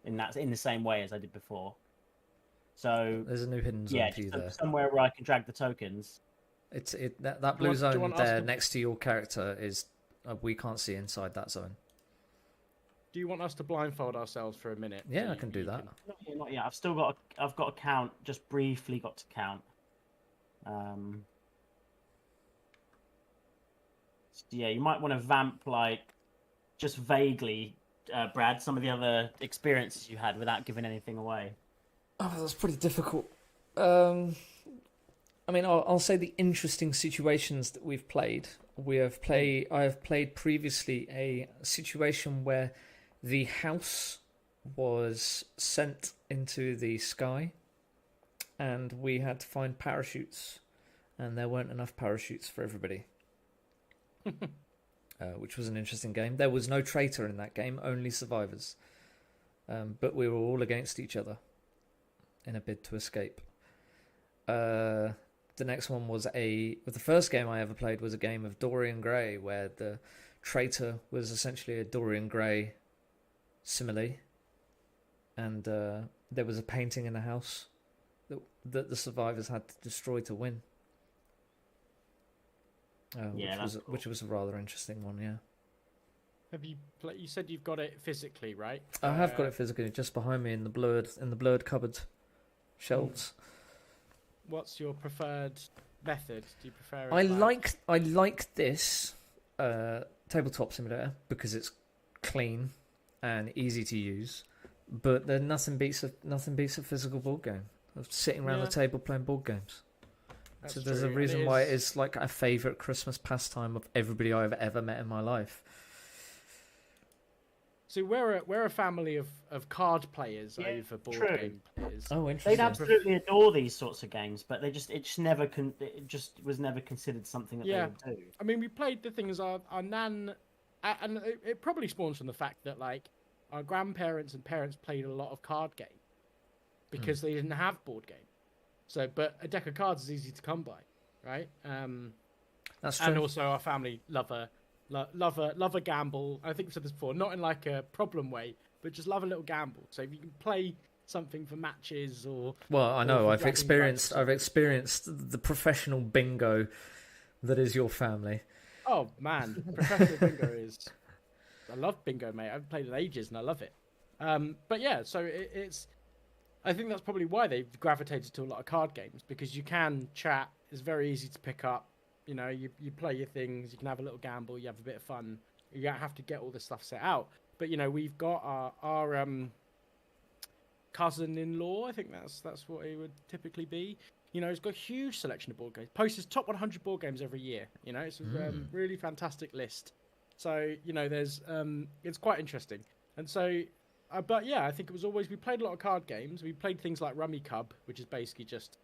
In the same way as I did before. So There's a new hidden zone yeah, for you just there. somewhere where I can drag the tokens. That blue do you zone want us there to- next to your character is we can't see inside that zone. Do you want us to blindfold ourselves for a minute? Yeah, so I can do that. Not yet. I've got to count. Just briefly got to count. Yeah, you might want to vamp like just vaguely, Brad, some of the other experiences you had without giving anything away. Oh, that's pretty difficult. I mean, I'll say the interesting situations that we've played. I have played previously a situation where the house was sent into the sky, and we had to find parachutes, and there weren't enough parachutes for everybody. Which was an interesting game. There was no traitor in that game, only survivors. But we were all against each other in a bid to escape. The next one was the first game I ever played was a game of Dorian Gray, where the traitor was essentially a Dorian Gray simile, and there was a painting in the house that the survivors had to destroy to win. Which was a rather interesting one, yeah. Have you? You said you've got it physically, right? I have got it physically just behind me in the blurred cupboard shelves. What's your preferred method? Do you prefer? I like this tabletop simulator because it's clean and easy to use, but there nothing beats a physical board game of sitting around the table playing board games. So there's a reason why it is like a favourite Christmas pastime of everybody I've ever met in my life. So we're a family of card players over board true. game players. Oh, They'd interesting. absolutely adore these sorts of games, but it just was never considered something that Yeah. they would do. I mean, we played the things our nan, and it probably spawns from the fact that like our grandparents and parents played a lot of card games because they didn't have board games. So, but a deck of cards is easy to come by, right? That's true. And also our family love a gamble. I think I've said this before, not in like a problem way, but just love a little gamble. So if you can play something for matches or Well, I know for I've dragging experienced rights. the professional bingo that is your family. Oh man, professional bingo is. I love bingo, mate. I've played it ages and I love it. But yeah, so it's. I think that's probably why they've gravitated to a lot of card games because you can chat. It's very easy to pick up. You know, you play your things. You can have a little gamble. You have a bit of fun. You don't have to get all this stuff set out. But you know, we've got our cousin-in-law. I think that's what he would typically be. You know, he's got a huge selection of board games. Posts his top 100 board games every year. You know, it's a really fantastic list. So you know, there's it's quite interesting. And so, but yeah, I think it was always we played a lot of card games. We played things like Rummy Cub, which is basically just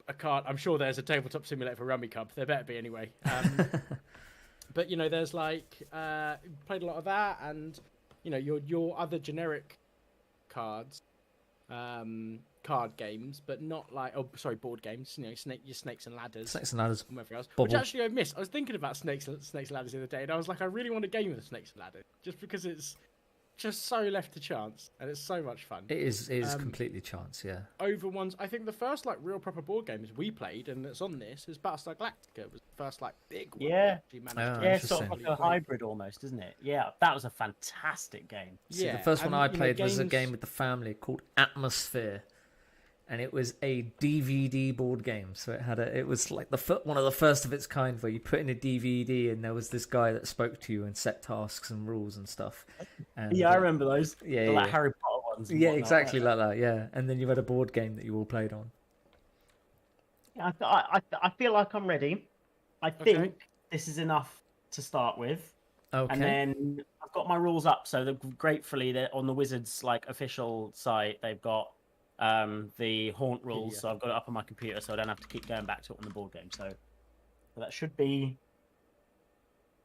a card. I'm sure there's a tabletop simulator for Rummy Cub. There better be anyway. But you know, there's like played a lot of that, and you know, your other generic cards, card games, but not like board games. You know, your Snakes and Ladders. Snakes and Ladders. And whatever else. Bubble. Which actually I missed. I was thinking about Snakes and Ladders the other day, and I was like, I really want a game of Snakes and Ladders, just because it's just so left to chance, and it's so much fun. It is completely chance, yeah. Over ones, I think the first like real proper board games we played, and it's on this, is Battlestar Galactica. It was the first like big one. Yeah. we managed to Yeah, Interesting. sort of like a hybrid almost, isn't it? Yeah, that was a fantastic game. See, Yeah, the first one and, I you know, played was a games- game with the family called Atmosphere, and it was a DVD board game. So it was like one of the first of its kind, where you put in a DVD and there was this guy that spoke to you and set tasks and rules and stuff. And, Yeah, I remember those. Yeah, The, like yeah. Harry Potter ones. and Yeah, whatnot, exactly weren't like that. Yeah, and then you had a board game that you all played on. they? Yeah, I feel like I'm ready. I think this is enough to start with. Okay. And then I've got my rules up, so gratefully they're on the Wizards like official site. They've got the haunt rules, Yeah. so I've got it up on my computer, so I don't have to keep going back to it on the board game. So that should be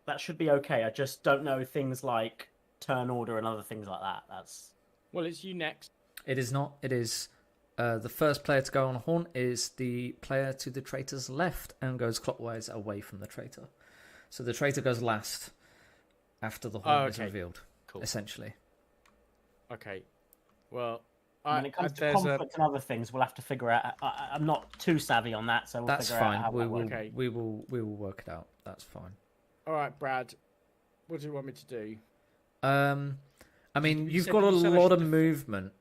okay. I just don't know things like turn order and other things like that. That's Well, it's you next. It is not. It is the first player to go on a haunt is the player to the traitor's left and goes clockwise away from the traitor. So the traitor goes last after the haunt is revealed, Cool. essentially. Okay. Well, when it comes to conflict and other things, we'll have to figure out. I'm not too savvy on that, so we'll That's figure fine. out how We that will. works. We will work it out. That's fine. All right, Brad. What do you want me to do? I mean, You you've said got a you said I lot should of def- movement.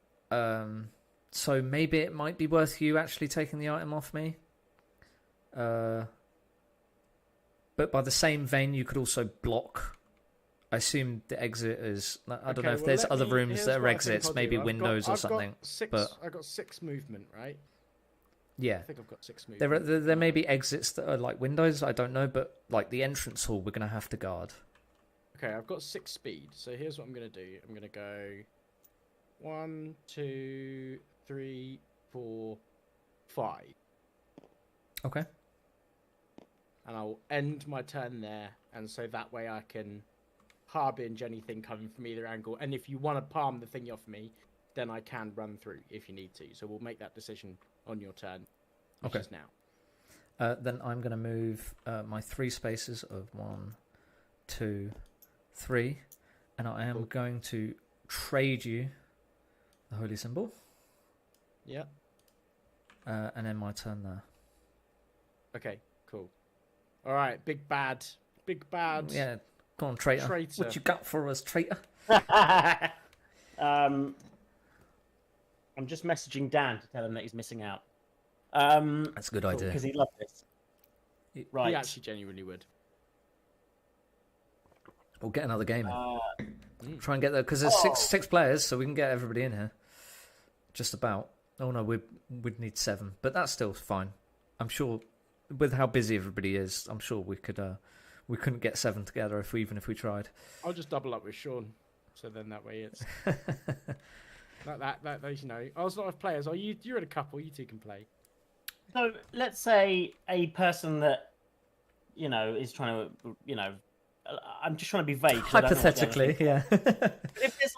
So maybe it might be worth you actually taking the item off me. But by the same vein, you could also block. I assume the exit is. I don't know if there's other rooms that are exits, maybe windows or something. I've got 6 movement, right? Yeah, I think I've got 6 movement. there may be exits that are like windows. I don't know, but like the entrance hall, we're gonna have to guard. Okay, I've got 6 speed. So here's what I'm gonna do. I'm gonna go 1, 2, 3, 4, 5, Okay. and I'll end my turn there, and so that way I can harbinge anything coming from either angle. And if you want to palm the thing off me, then I can run through if you need to. So we'll make that decision on your turn, which is now. Then I'm going to move my 3 spaces of 1, 2, 3, and I am going to trade you the holy symbol. Yeah. And then my turn there. Okay. Cool. All right. Big bad. Yeah. Go on, traitor. What you got for us, traitor? I'm just messaging Dan to tell him that he's missing out. That's a good idea. Because he loved this. Right. He actually genuinely would. We'll get another game in. Try and get there, because there's six players, so we can get everybody in here. Just about. Oh no, we'd need 7, but that's still fine. I'm sure, with how busy everybody is, I'm sure we couldn't get 7 together even if we tried. I'll just double up with Sean, so then that way it's that you know. I was not of players. Oh, you're in a couple. You 2 can play. So let's say a person that is trying to I'm just trying to be vague. Hypothetically, yeah. If it's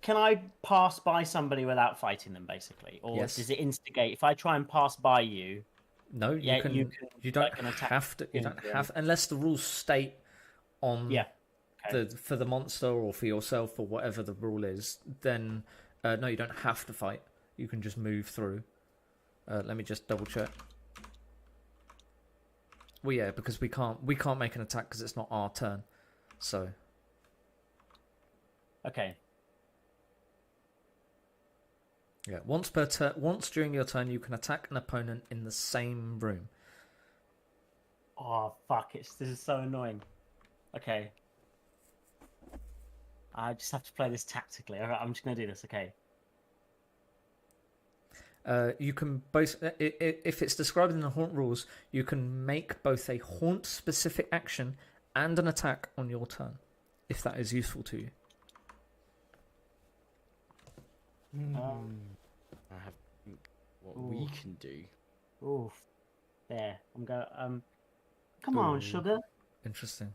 can I pass by somebody without fighting them, basically, or does it instigate? If I try and pass by you, no, you don't have to. You don't have, unless the rules state on for the monster or for yourself or whatever the rule is. Then no, you don't have to fight. You can just move through. Let me just double check. Well, yeah, because we can't make an attack because it's not our turn. So. Okay. Yeah, once during your turn, you can attack an opponent in the same room. Oh fuck! This is so annoying. Okay. I just have to play this tactically. All right, I'm just gonna do this. Okay. You can both, if it's described in the haunt rules, you can make both a haunt specific action and an attack on your turn, if that is useful to you. I have what we can do. Oof. There. I'm going. Come on, sugar. Interesting.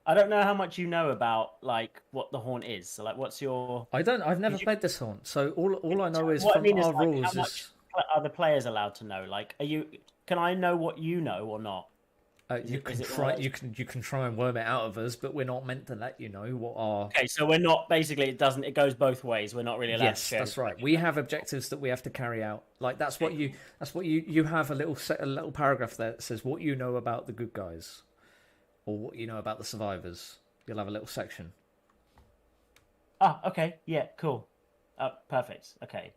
I don't know how much you know about like what the haunt is. So like, what's your? I've never played this haunt, so all I know is what from I mean our is, like, rules. How much are the players allowed to know? Like, can I know what you know or not? You can try and worm it out of us, but we're not meant to let you know what our. Okay, so we're not basically. It goes both ways. We're not really allowed. Yes, to that's right. We have objectives that we have to carry out. Like that's what you have a little paragraph there that says what you know about the good guys, or what you know about the survivors. You'll have a little section. Ah, okay, yeah, cool, perfect. Okay,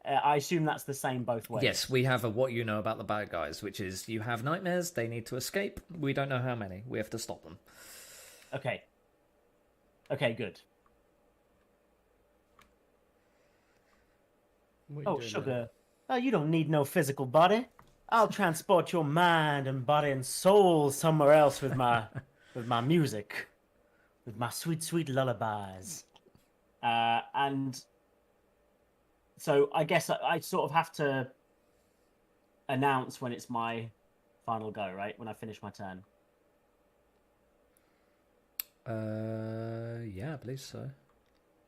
I assume that's the same both ways. Yes, we have a what you know about the bad guys, which is you have nightmares, they need to escape. We don't know how many. We have to stop them. Okay. Okay, good. Oh, sugar. Oh, you don't need no physical body. I'll transport your mind and body and soul somewhere else with my with my music. with my sweet, sweet lullabies. And so I guess I sort of have to announce when it's my final go, right? When I finish my turn. Yeah, I believe so.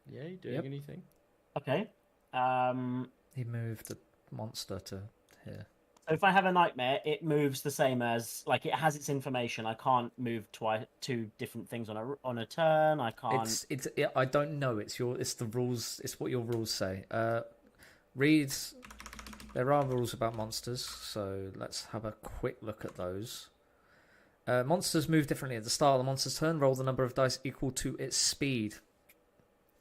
Yeah, you doing Yep. anything? Okay. He moved the monster to here. So if I have a nightmare, it moves the same as like it has its information. I can't move two different things on a turn. I can't. I don't know. It's the rules. It's what your rules say. Reads. There are rules about monsters, so let's have a quick look at those. Monsters move differently at the start of the monster's turn. Roll the number of dice equal to its speed.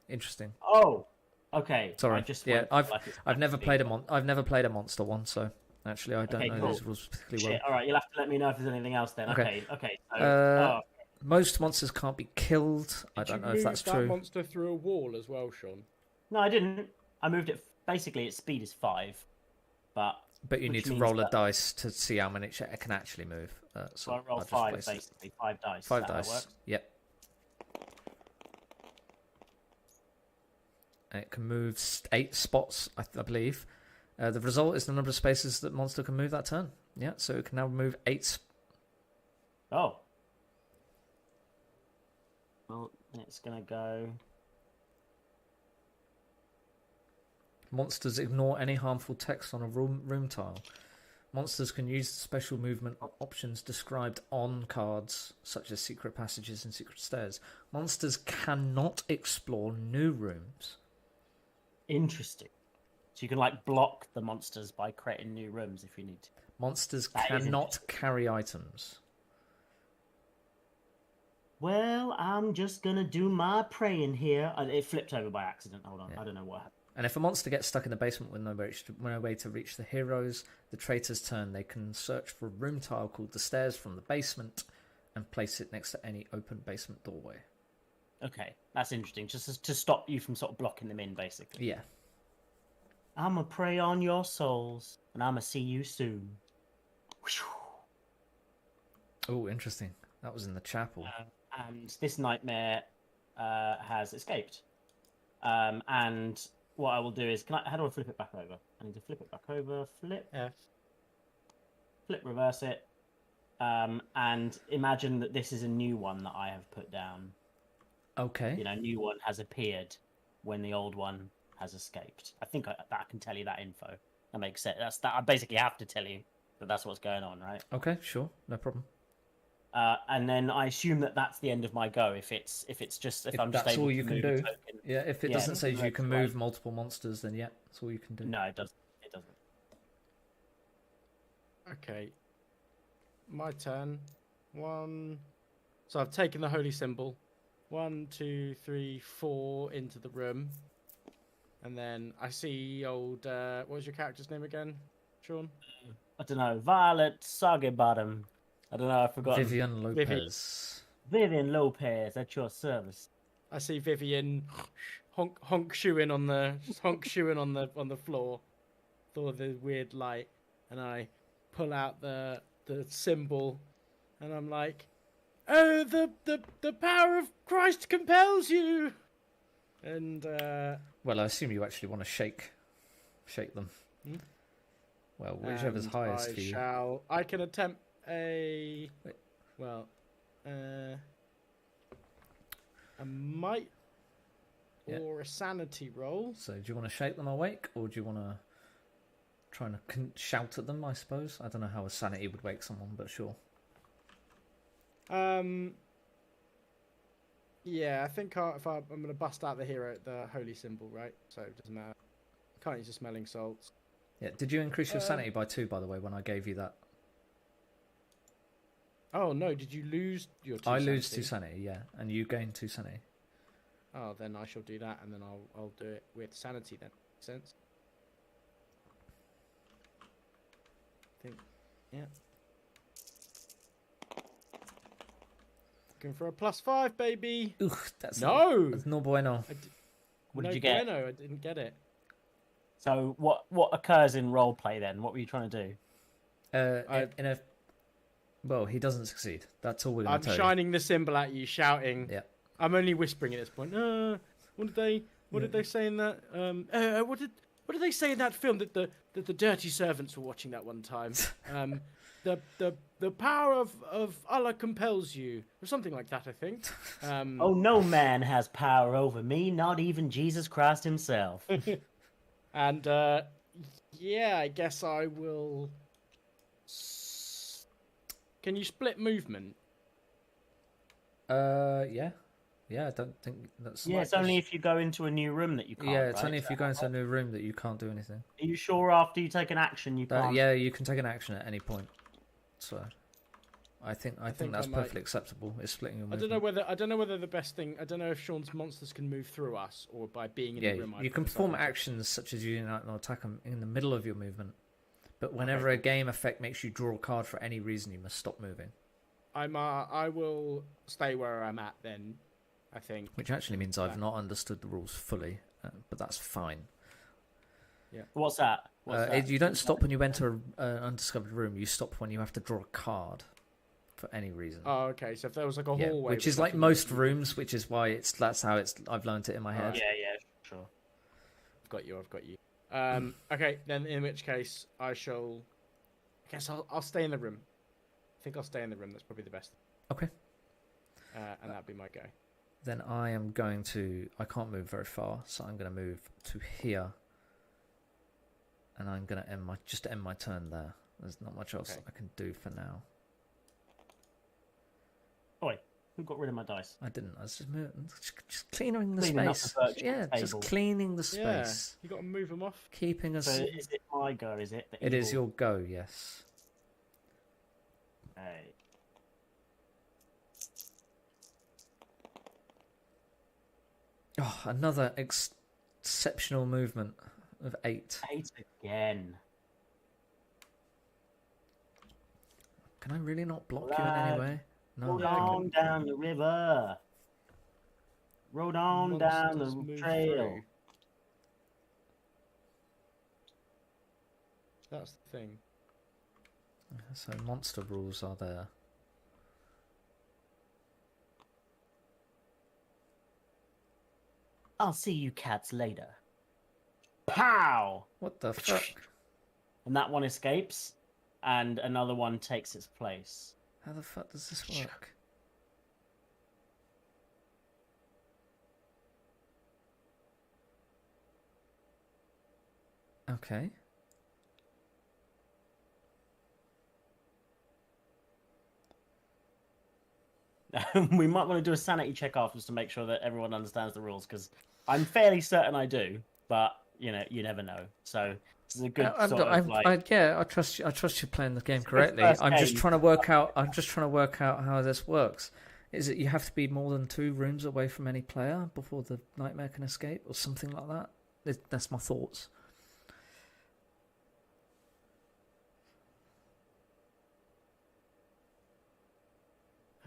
Interesting. Oh, okay. Sorry. I've never played speed. I've never played a monster one, so actually I don't know cool. these rules particularly well. Shit. All right, you'll have to let me know if there's anything else then. Okay. Okay. So, Most monsters can't be killed. I Did don't you know if that's move that true. monster through a wall as well, Sean? no, I didn't. I moved it. Basically, its speed is 5, but You need to roll a dice to see how many it can actually move. so I roll I'll just 5 place it. basically. 5 dice. 5 Is that how it dice. works? Yep. And it can move 8 spots, I believe. The result is the number of spaces that monster can move that turn. Yeah, so it can now move 8. Oh. Well, it's gonna go. Monsters ignore any harmful text on a room tile. Monsters can use the special movement options described on cards, such as secret passages and secret stairs. Monsters cannot explore new rooms. Interesting. So you can like block the monsters by creating new rooms if you need to. Monsters That is cannot carry items. Well, I'm just gonna do my praying here. It flipped over by accident. Hold on, Yeah. I don't know what happened. And if a monster gets stuck in the basement with no way to reach the heroes, the traitor's turn, they can search for a room tile called the stairs from the basement and place it next to any open basement doorway. Okay, that's interesting. Just to stop you from sort of blocking them in, basically. Yeah. I'ma pray on your souls, and I'ma see you soon. Oh, interesting. That was in the chapel. And this nightmare has escaped. And what I will do is, how do I flip it back over? I need to flip it back over, flip, reverse it, and imagine that this is a new one that I have put down. Okay. You know, new one has appeared when the old one has escaped. I think I can tell you that info. That makes sense. I basically have to tell you that that's what's going on, right? Okay, sure, no problem. And then I assume that that's the end of my go. If I'm just That's able all to you can move do. a token. Yeah, if it doesn't say you can move multiple monsters, then yeah, that's all you can do. No, it doesn't. It doesn't. Okay. My turn. So I've taken the holy symbol. 1, 2, 3, 4 into the room. And then I see old... what was your character's name again, Sean? I don't know. Violet Soggy-Bottom. I don't know. I forgot. Vivian Lopez. Vivian Lopez at your service. I see Vivian honk shoeing on the floor for the weird light, and I pull out the symbol, and I'm like, "Oh, the power of Christ compels you!" And Well, I assume you actually want to shake them. Hmm? Well, whichever's and highest for you. I can attempt a Wait. a might Yeah. or a sanity roll. So, do you want to shake them awake, or do you want to try and shout at them? I suppose I don't know how a sanity would wake someone, but sure. Yeah, I think I'm going to bust out the holy symbol, right? So it doesn't matter. Can't use the smelling salts. Yeah. Did you increase your sanity by 2, by the way, when I gave you that? Oh no! Did you lose your 2 I sanity? lose 2 sanity, yeah, and you gain 2 sanity. Oh, then I shall do that, and then I'll do it with sanity. Then makes sense. I think, yeah. Looking for a +5, baby. Ugh, that's No. That's no bueno. What no did you get? bueno, I didn't get it. So what occurs in roleplay then? What were you trying to do? Well, he doesn't succeed. That's all we're going I'm to tell shining the symbol at you, shouting. you. Yeah. I'm only whispering at this point. What did they say in that? What did they say in that film that the dirty servants were watching that one time? The power of Allah compels you, or something like that, I think. Oh, no man has power over me, not even Jesus Christ himself. And yeah, I guess I will. Can you split movement? Yeah. Yeah, I don't think that's... Yeah, it's only if you go into a new room that you can't. Yeah, it's right? only if you go into a new room that you can't do anything. Are you sure after you take an action you can't? Yeah, you can take an action at any point. So, I think that's perfectly acceptable. It's splitting your movement. I don't know whether the best thing. I don't know if Sean's monsters can move through us or by being in the room. You can perform actions such as unite and attack them in the middle of your movement. But whenever a game effect makes you draw a card for any reason, you must stop moving. I will stay where I'm at then. I think. Which actually means I've not understood the rules fully, but that's fine. Yeah. What's that? You don't stop when you enter an undiscovered room. You stop when you have to draw a card for any reason. Oh, okay. So if there was like a hallway, which is like most rooms, which is why that's how I've learned it in my head. Yeah, sure. I've got you. Okay, then in which case I guess I'll stay in the room. I think I'll stay in the room. That's probably the best. Okay. And that'll be my go. Then I am going to... I can't move very far, so I'm going to move to here. And I'm going to end my turn there. There's not much else I can do for now. Oi, who got rid of my dice? I didn't. I was just cleaning the space. Just cleaning the space. Yeah, you got to move them off. Keeping us... So is it my go, is it? It is your go, yes. Okay. Oh, another exceptional movement of 8. 8 again. Can I really not block you in any way? No. Roll on down the river. Roll on down the trail. That's the thing. So monster rules are there. I'll see you cats later. Pow! What the fuck? And that one escapes, and another one takes its place. How the fuck does this work? Okay. We might want to do a sanity check afterwards to make sure that everyone understands the rules, because I'm fairly certain I do, but you never know. So this is a good I trust you. I trust you playing the game correctly. I'm just trying to work out how this works. Is it you have to be more than 2 rooms away from any player before the nightmare can escape, or something like that? That's my thoughts.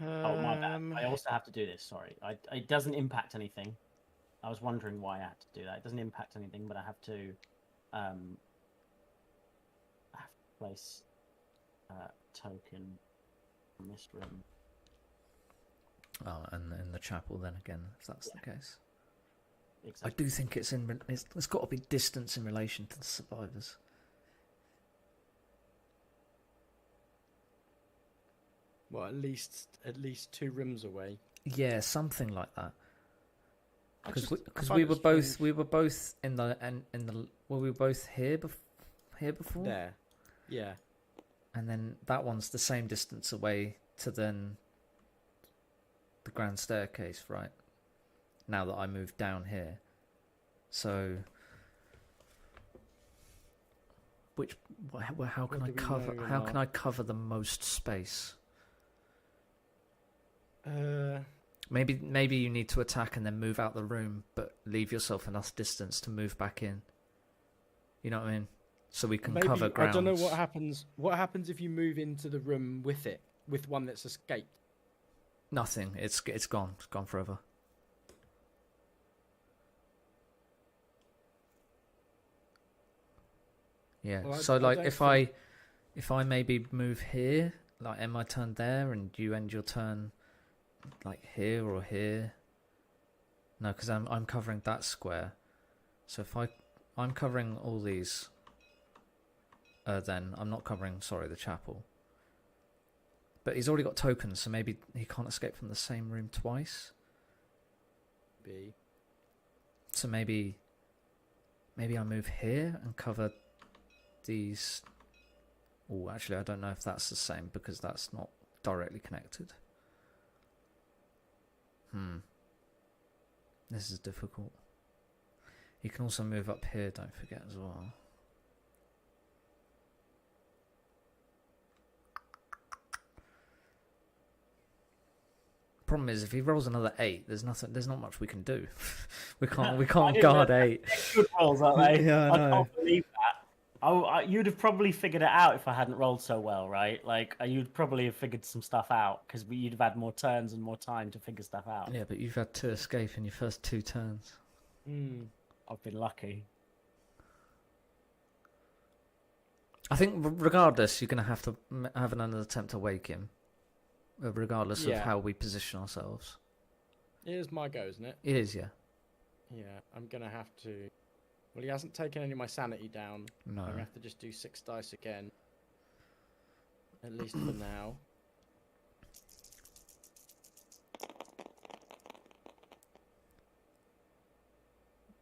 Oh, my bad. I also have to do this, sorry. It doesn't impact anything. I was wondering why I had to do that. It doesn't impact anything, but I have to place a token in this room. Oh, and in the chapel then again, if that's the case. Exactly. I do think it's got to be distance in relation to the survivors. Well, at least 2 rooms away. Yeah, something like that. Because we were both in the we were both here before. There, yeah. And then that one's the same distance away to then the grand staircase, right? Now that I moved down here, so how can I cover the most space? Maybe you need to attack and then move out the room, but leave yourself enough distance to move back in. You know what I mean? So we can cover ground. I don't know what happens. What happens if you move into the room with one that's escaped? Nothing. It's gone. It's gone forever. Yeah. Well, so like if I maybe move here, like end my turn there, and you end your turn like here or here, No, because I'm covering that square. So if I'm covering all these, then I'm not covering, sorry, the chapel. But he's already got tokens, so maybe he can't escape from the same room twice. B. So maybe I move here and cover these. Oh, actually, I don't know if that's the same because that's not directly connected. This is difficult. You can also move up here, don't forget as well. Problem is, if he rolls another 8, there's not much we can do. we can't guard 8. Good rolls, aren't they? Yeah, I know. Can't believe that. You'd have probably figured it out if I hadn't rolled so well, right? Like, you'd probably have figured some stuff out because you'd have had more turns and more time to figure stuff out. Yeah, but you've had 2 escape in your first 2 turns. I've been lucky. I think regardless, you're going to have to have another attempt to wake him. Regardless of how we position ourselves. It is my go, isn't it? It is, yeah. Yeah, I'm going to have to... Well, he hasn't taken any of my sanity down. No. I'm going to have to just do 6 dice again. At least for now.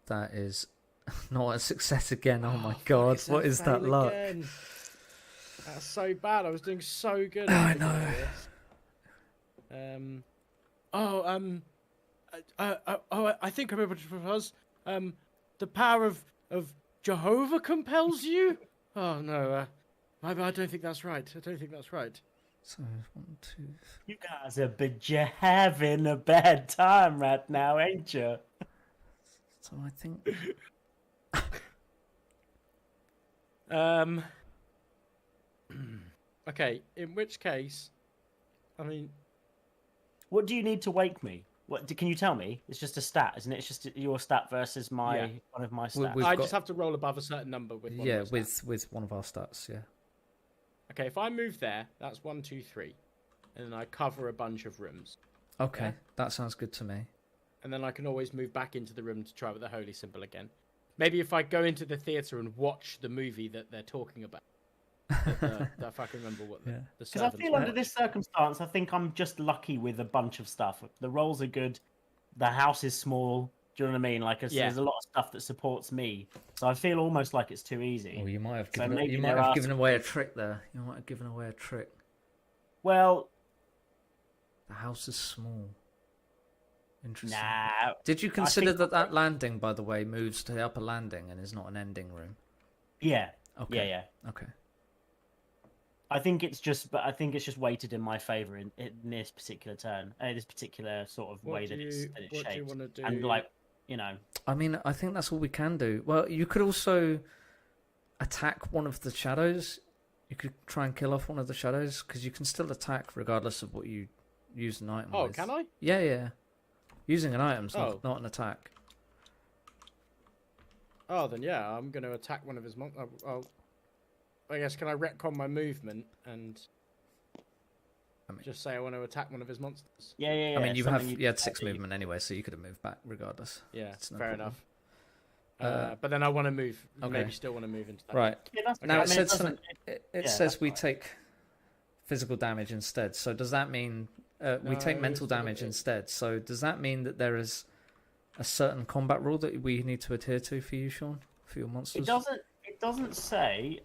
That is not a success again. Oh my god, what is that luck? Again. That's so bad. I was doing so good. I know. I think I'm able to propose. The power of Jehovah compels you? Oh no, I don't think that's right. I don't think that's right. So 1, 2. You guys are having a bad time right now, ain't you? So I think. Okay. In which case, I mean, what do you need to wake me? Can you tell me? It's just a stat, isn't it? It's just your stat versus one of my stats. I just have to roll above a certain number with one of my stats. with one of our stats, yeah. Okay, if I move there, that's 1, 2, 3, and then I cover a bunch of rooms. Okay, that sounds good to me. And then I can always move back into the room to try with the holy symbol again. Maybe if I go into the theatre and watch the movie that they're talking about. If I can remember what the Because I feel under this circumstance, I think I'm just lucky with a bunch of stuff. The rolls are good. The house is small. Do you know what I mean? Like, there's a lot of stuff that supports me. So I feel almost like it's too easy. Well, you might have given away a trick there. You might have given away a trick. Well, the house is small. Interesting. Nah. Did you consider that landing, by the way, moves to the upper landing and is not an ending room? Yeah. Okay. Yeah. Okay. I think it's just weighted in my favour in this particular turn, this particular sort of way that it's shaped. What do you want to do? And like, you know, I mean, I think that's all we can do. Well, you could also attack one of the shadows. You could try and kill off one of the shadows because you can still attack regardless of what you use an item with. Oh, can I? Yeah. Using an item's not an attack. Oh, then yeah, I'm going to attack one of his I guess, can I retcon my movement and just say I want to attack one of his monsters? Yeah. I mean, you had 6 movement anyway, so you could have moved back regardless. Yeah, fair enough. But then I want to move. Okay. Maybe still want to move into that. Right. Yeah, now it says we take physical damage instead. So does that mean we take mental damage instead? So does that mean that there is a certain combat rule that we need to adhere to for you, Sean, for your monsters? It doesn't say.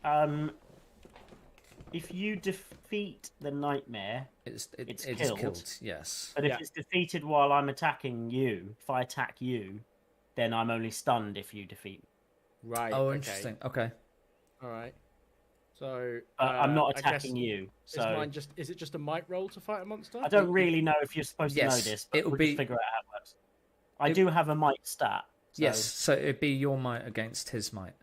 If you defeat the nightmare, it's killed. Yes. But if it's defeated while I'm attacking you, if I attack you, then I'm only stunned if you defeat me. Right. Oh, interesting. Okay. All right. So I'm not attacking you. So is it just a might roll to fight a monster? I don't really know if you're supposed to know this, but we'll just figure out how it works. I do have a might stat. So... Yes, so it'd be your might against his might.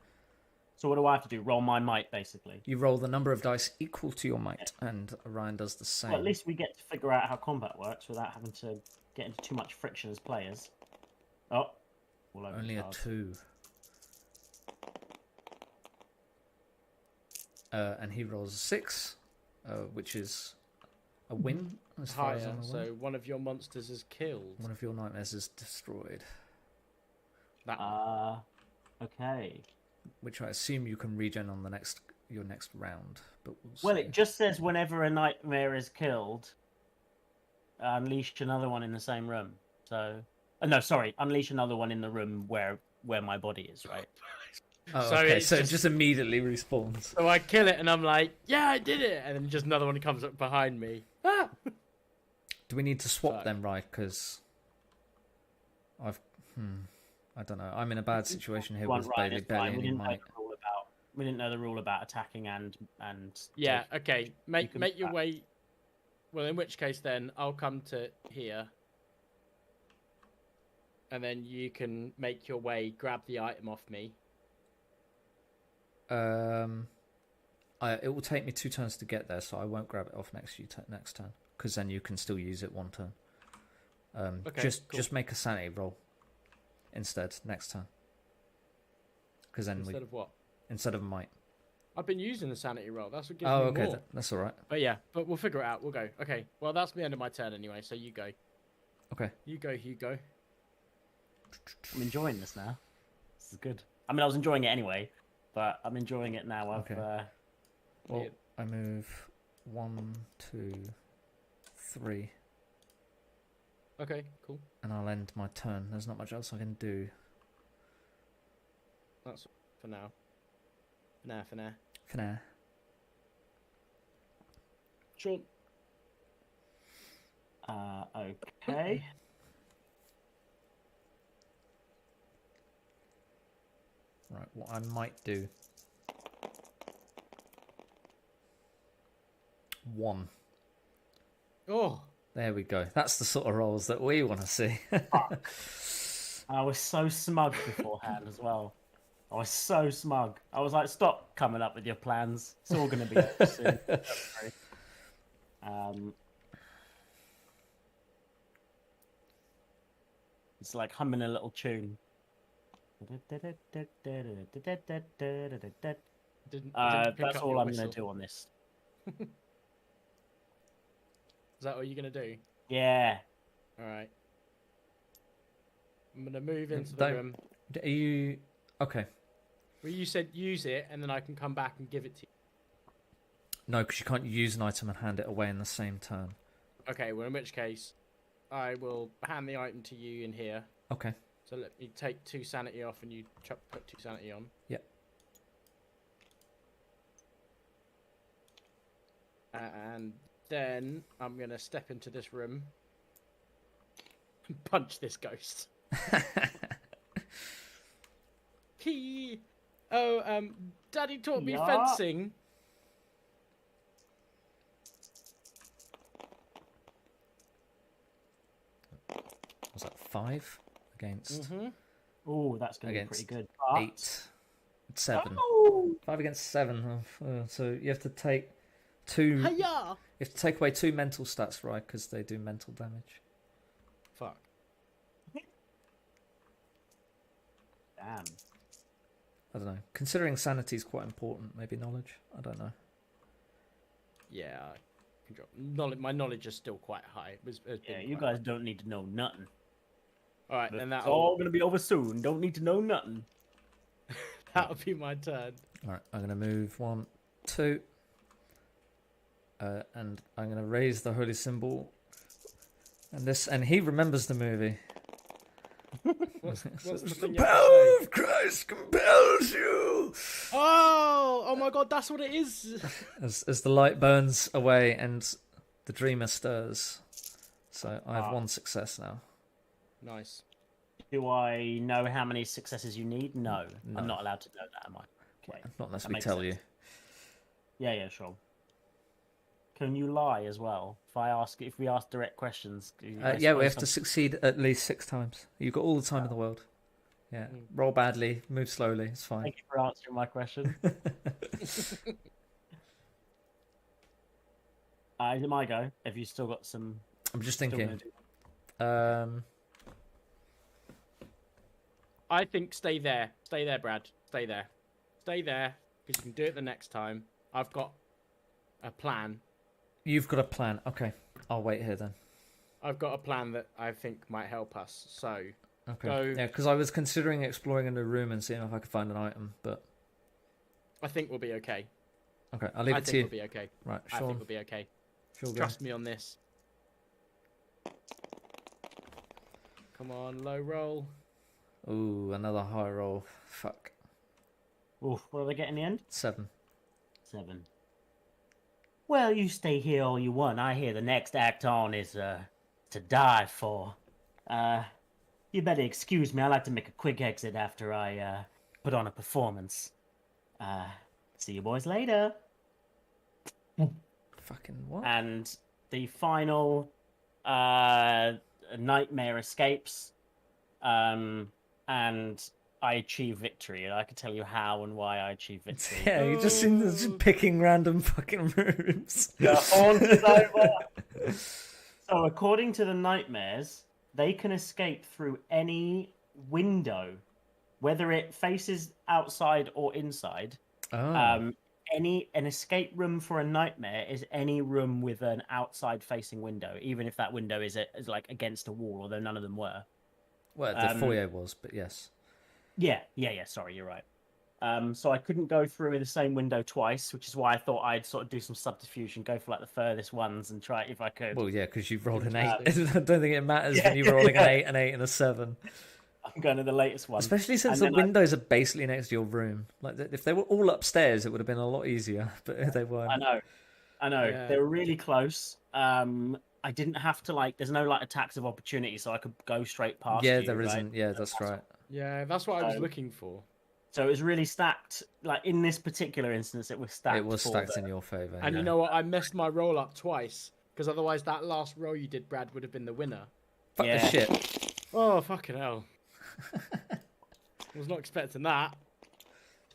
So what do I have to do? Roll my might, basically. You roll the number of dice equal to your might, and Ryan does the same. Well, at least we get to figure out how combat works without having to get into too much friction as players. Oh, only a 2. And he rolls a 6, which is a win as far as I'm aware. So one of your monsters is killed. One of your nightmares is destroyed. That one. Okay. Which I assume you can regen on your next round, but we'll Well, see. it just says whenever a nightmare is killed, unleash another one in the same room. So, no, sorry, unleash another one in the room where my body is. Right. Oh, So okay. it's So it just immediately respawns. So I kill it, and I'm like, yeah, I did it, and then just another one comes up behind me. Ah! Do we need to swap Fuck. them, right? Because I don't know. I'm in a bad situation here with Right, barely it's fine. any might. We didn't know the rule about attacking and Yeah, taking- okay. Make can- make your way. Well, in which case, then I'll come to here, and then you can make your way, grab the item off me. It will take me 2 turns to get there, so I won't grab it off next turn, because then you can still use it 1 turn. Okay, cool. Just make a sanity roll instead next turn, because then Instead of what? instead of might. I've been using the sanity roll. That's what gives Oh, me okay, more. that's all right. But yeah, but we'll figure it out. We'll go. Okay. Well, that's the end of my turn anyway. So you go. Okay. You go, Hugo. I'm enjoying this now. This is good. I mean, I was enjoying it anyway, but I'm enjoying it now. Okay. Well, I move 1, 2, 3, Okay, cool. and I'll end my turn. There's not much else I can do. That's for now. For now. For now. Sean. Okay. Right, what I might do. 1. Oh. There we go. That's the sort of rolls that we want to see. I was so smug beforehand as well. I was so smug. I was like, stop coming up with your plans. It's all going to be over soon. It's like humming a little tune. Didn't pick That's up all your I'm whistle. going to do on this. Is that what you're gonna do? Yeah. All right. I'm gonna move into the Don't- room. Are you... Okay. Well, you said use it, and then I can come back and give it to you. No, because you can't use an item and hand it away in the same turn. Okay. Well, in which case, I will hand the item to you in here. Okay. So let me take 2 sanity off, and you put 2 sanity on. Yep. And then I'm gonna step into this room and punch this ghost. Daddy taught me Yeah. fencing. Was that 5 against Oh, that's going to be pretty Against good. 8? 7. Oh! 5 against 7. So you have to take 2... Hiya! You have to take away 2 mental stats, right? Because they do mental damage. Fuck. Damn. I don't know. Considering sanity is quite important, maybe knowledge. I don't know. Yeah, I can drop. My knowledge is still quite high. Has Yeah, been you quite guys don't need to know nothing. high. All right, then It's all going to be over soon. Don't need to know nothing. that'll be my turn. All right, I'm going to move 1, 2. And I'm going to raise the holy symbol. And he remembers the movie. What's the The thing you have to power say? of Christ compels you. Oh my god, that's what it is. As the light burns away and the dreamer stirs. So I have 1 success now. Nice. Do I know how many successes you need? No. No. I'm not allowed to know that, am I? Wait, Not unless that we makes tell sense. you. Yeah, sure. Can you lie as well? If we ask direct questions. Yeah, we have to succeed at least 6 times. You've got all the time in the world. Yeah. Roll badly, move slowly. It's fine. Thank you for answering my question. Is it my go? Have you still got some? I'm just still thinking. gonna do- I think stay there. Stay there, Brad. Stay there. Stay there, because you can do it the next time. I've got a plan. You've got a plan. Okay. I'll wait here then. I've got a plan that I think might help us. So, Okay. So Yeah, because I was considering exploring a new room and seeing if I could find an item, but I think we'll be okay. okay, I'll leave I it to think you. we'll be okay. Right, I think Sean. we'll be okay. Sure, go. Trust me on this. Come on, low roll. Ooh, another high roll. Fuck. Oof, what do they get in the end? 7. 7. Well, you stay here all you want. I hear the next act on is to die for. You better excuse me. I like to make a quick exit after I put on a performance. See you boys later. Fucking what? And the final nightmare escapes, and I achieve victory. And I can tell you how and why I achieve victory. Yeah, you just seem just picking random fucking rooms. The haunt is over. So, according to the nightmares, they can escape through any window, whether it faces outside or inside. Oh. An escape room for a nightmare is any room with an outside facing window, even if that window is like against a wall, although none of them were. Well, the foyer was, but yes. Yeah. Sorry, you're right. So I couldn't go through the same window twice, which is why I thought I'd sort of do some subterfuge and go for like the furthest ones and try it if I could. Well, yeah, because you've rolled an 8. I don't think it matters when you're rolling an 8, an 8, and a 7. I'm going to the latest one. Especially since the windows are basically next to your room. Like, if they were all upstairs, it would have been a lot easier, but they weren't. I know. Yeah. They were really close. I didn't have to there's no attacks of opportunity, so I could go straight past. Yeah, you, there right? isn't. Yeah, that's right. Yeah, that's what I was looking for. So it was really stacked. Like in this particular instance, it was stacked. It was stacked in your favour. And you know what? I messed my roll up twice because otherwise that last roll you did, Brad, would have been the winner. Fuck the shit. Oh, fucking hell. I was not expecting that.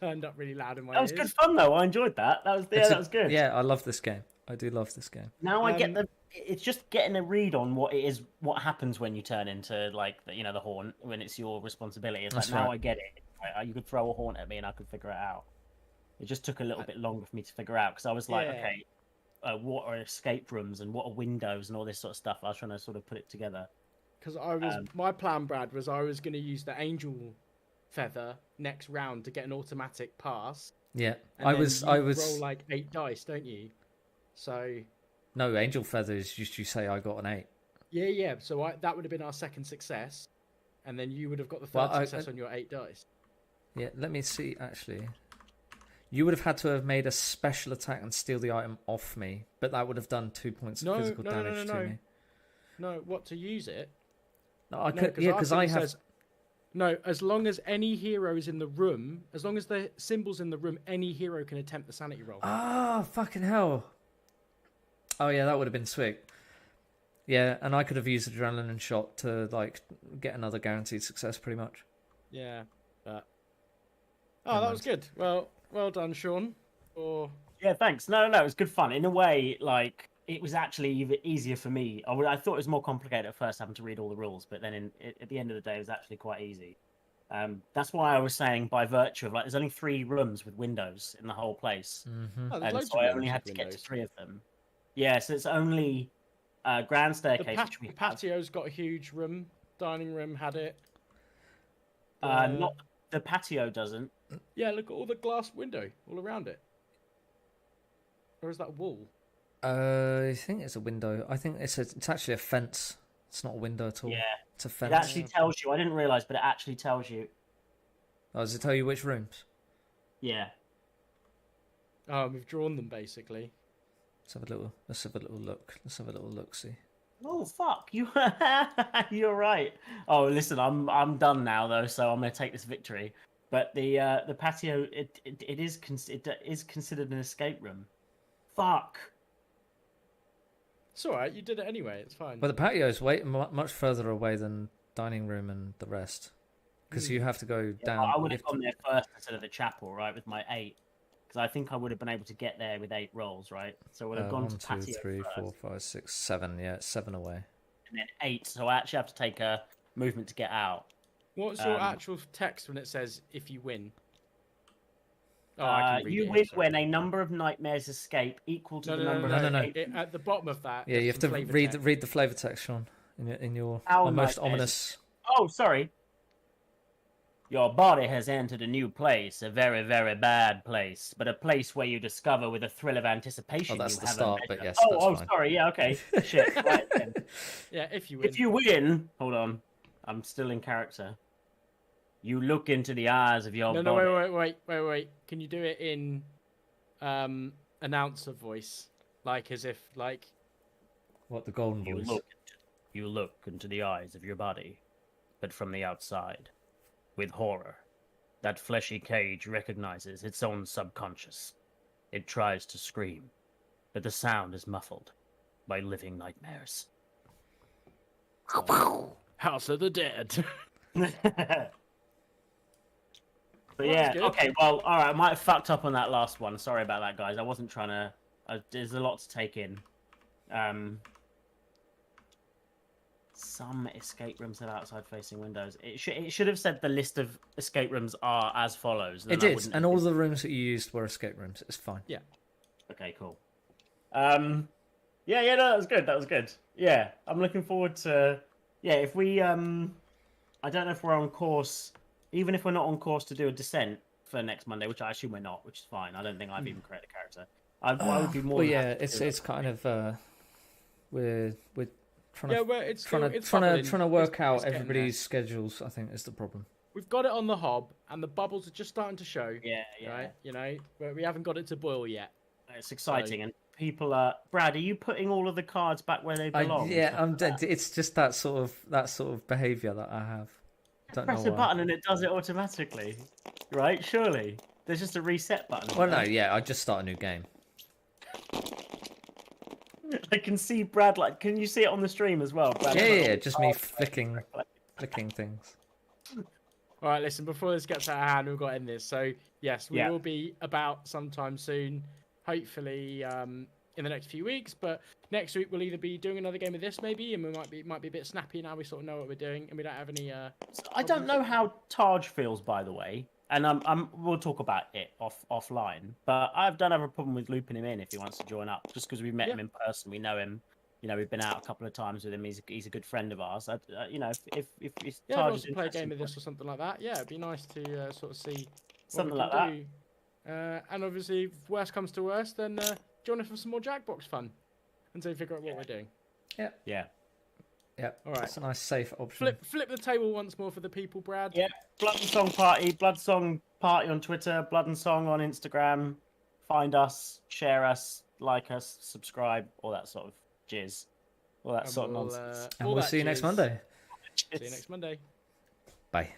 Turned up really loud in my ears. That was good fun, though. I enjoyed that. That was good. Yeah, I love this game. I do love this game. Now I get it's just getting a read on what it is, what happens when you turn into the haunt when it's your responsibility. It's That's now right. I get it. You could throw a haunt at me and I could figure it out. It just took a little bit longer for me to figure out because I was like, Yeah. okay, what are escape rooms and what are windows and all this sort of stuff. I was trying to sort of put it together. Because my plan, Brad, was I was going to use the angel feather next round to get an automatic pass. Yeah, And I then was. roll like 8 dice, don't you? So No, angel feathers. You say I got an 8. yeah. So that would have been our second success, and then you would have got the third success on your 8 dice. Yeah, let me see. Actually, you would have had to have made a special attack and steal the item off me, but that would have done 2 points of physical damage to me. No, what to use it? No, I could. Yeah, because I have. No, as long as any hero is in the room, as long as the symbol's in the room, any hero can attempt the sanity roll. Ah, fucking hell. Oh yeah, that would have been sweet. Yeah, and I could have used adrenaline shot to get another guaranteed success, pretty much. Yeah, but that was good. Well done, Sean. Yeah, thanks. No, it was good fun. In a way, it was actually easier for me. I thought it was more complicated at first, having to read all the rules, but then at the end of the day, it was actually quite easy. That's why I was saying, by virtue of there's only 3 rooms with windows in the whole place, Mm-hmm. Oh, there's and loads so of I rooms only had with to get to windows. 3 of them. Yeah, so it's only grand staircase. Which we The have. patio's got a huge room. Dining room had it. Not the patio doesn't. Yeah, look at all the glass window all around it. Or is that a wall? I think it's a window. I think it's actually a fence. It's not a window at all. Yeah, It's a fence. it actually tells you. I didn't realize, but it actually tells you. Oh, does it tell you which rooms? Yeah. We've drawn them basically. Let's have a little look. Let's have a little look. See. Oh fuck you! You're right. Oh, listen, I'm done now though, so I'm gonna take this victory. But the patio it is considered an escape room. Fuck. It's all right. You did it anyway. It's fine. But the patio is much further away than dining room and the rest, because you have to go down. I would have gone there first instead of the chapel, right, with my 8, because I think I would have been able to get there with 8 rolls, right? So I would have gone 1, to 2, patio 3, first, 4, 5, 6, 7. Yeah, it's 7 away. and then 8. So I actually have to take a movement to get out. What's your actual text when it says if you win? Oh, I can read You it, win sorry. when a number of nightmares escape equal to the number of No. At the bottom of that. Yeah, you there's have to some flavour read text. the flavor text, Sean, in your Our almost nightmares. ominous. Oh, sorry. Your body has entered a new place, a very, very bad place, but a place where you discover with a thrill of anticipation Oh, that's you the have start, a but measure. yes, that's fine. Sorry, yeah, okay. Shit, right then. Yeah, if you win. If you win, hold on, I'm still in character. You look into the eyes of your No, body. wait. Can you do it in announcer voice? Like as if like What, the golden You voice? look, you look into the eyes of your body, but from the outside, with horror. That fleshy cage recognizes its own subconscious. It tries to scream, but the sound is muffled by living nightmares. House of the Dead. But Well, yeah, that's good. okay, well, all right, I might have fucked up on that last one. Sorry about that, guys. I wasn't trying to. There's a lot to take in. Some escape rooms have outside facing windows. It should have said the list of escape rooms are as follows. It did, and all the rooms that you used were escape rooms. It's fine. Yeah. Okay, cool. Yeah, no, that was good. That was good. Yeah, I'm looking forward to. Yeah, if we I don't know if we're on course. Even if we're not on course to do a descent for next Monday, which I assume we're not, which is fine. I don't think I've even created a character. I would be more. Well, than yeah, happy to do it's kind of we're trying Yeah, to well, it's trying still, to trying to work it's out getting there. everybody's schedules. I think is the problem. We've got it on the hob, and the bubbles are just starting to show. Yeah. Right, you know, but we haven't got it to boil yet. It's exciting, and people are. Brad, are you putting all of the cards back where they belong? I'm dead. It's just that sort of behaviour that I have. Don't Press know a why. button and it does it automatically, right? Surely there's just a reset button. Well, no, yeah, I just start a new game. I can see Brad. Like, can you see it on the stream as well? Brad, Yeah, just me flicking things. All right, listen. Before this gets out of hand, we've got to end this. So yes, we Yeah. will be about sometime soon. Hopefully, in the next few weeks. But next week we'll either be doing another game of this, maybe, and we might be a bit snappy now. We sort of know what we're doing, and we don't have any. I don't know how Taj feels, by the way, and we'll talk about it offline. But I don't have a problem with looping him in if he wants to join up, just because we met him in person, we know him. You know, we've been out a couple of times with him. He's a good friend of ours. You know, if Yeah, Taj wants is to play a interested, game of this or something like that. Yeah, it'd be nice to sort of see something what like we can do. And obviously, if worst comes to worst, then join us for some more Jackbox fun until we figure out what we're doing. Yeah. Yeah, All right. That's a nice safe option. Flip the table once more for the people, Brad. Yeah. Blood and Song Party. Blood Song Party on Twitter. Blood and Song on Instagram. Find us, share us, like us, subscribe, all that sort of jizz. All that And sort of we'll, nonsense. And all we'll that see you next jizz. Monday. See you next Monday. Bye.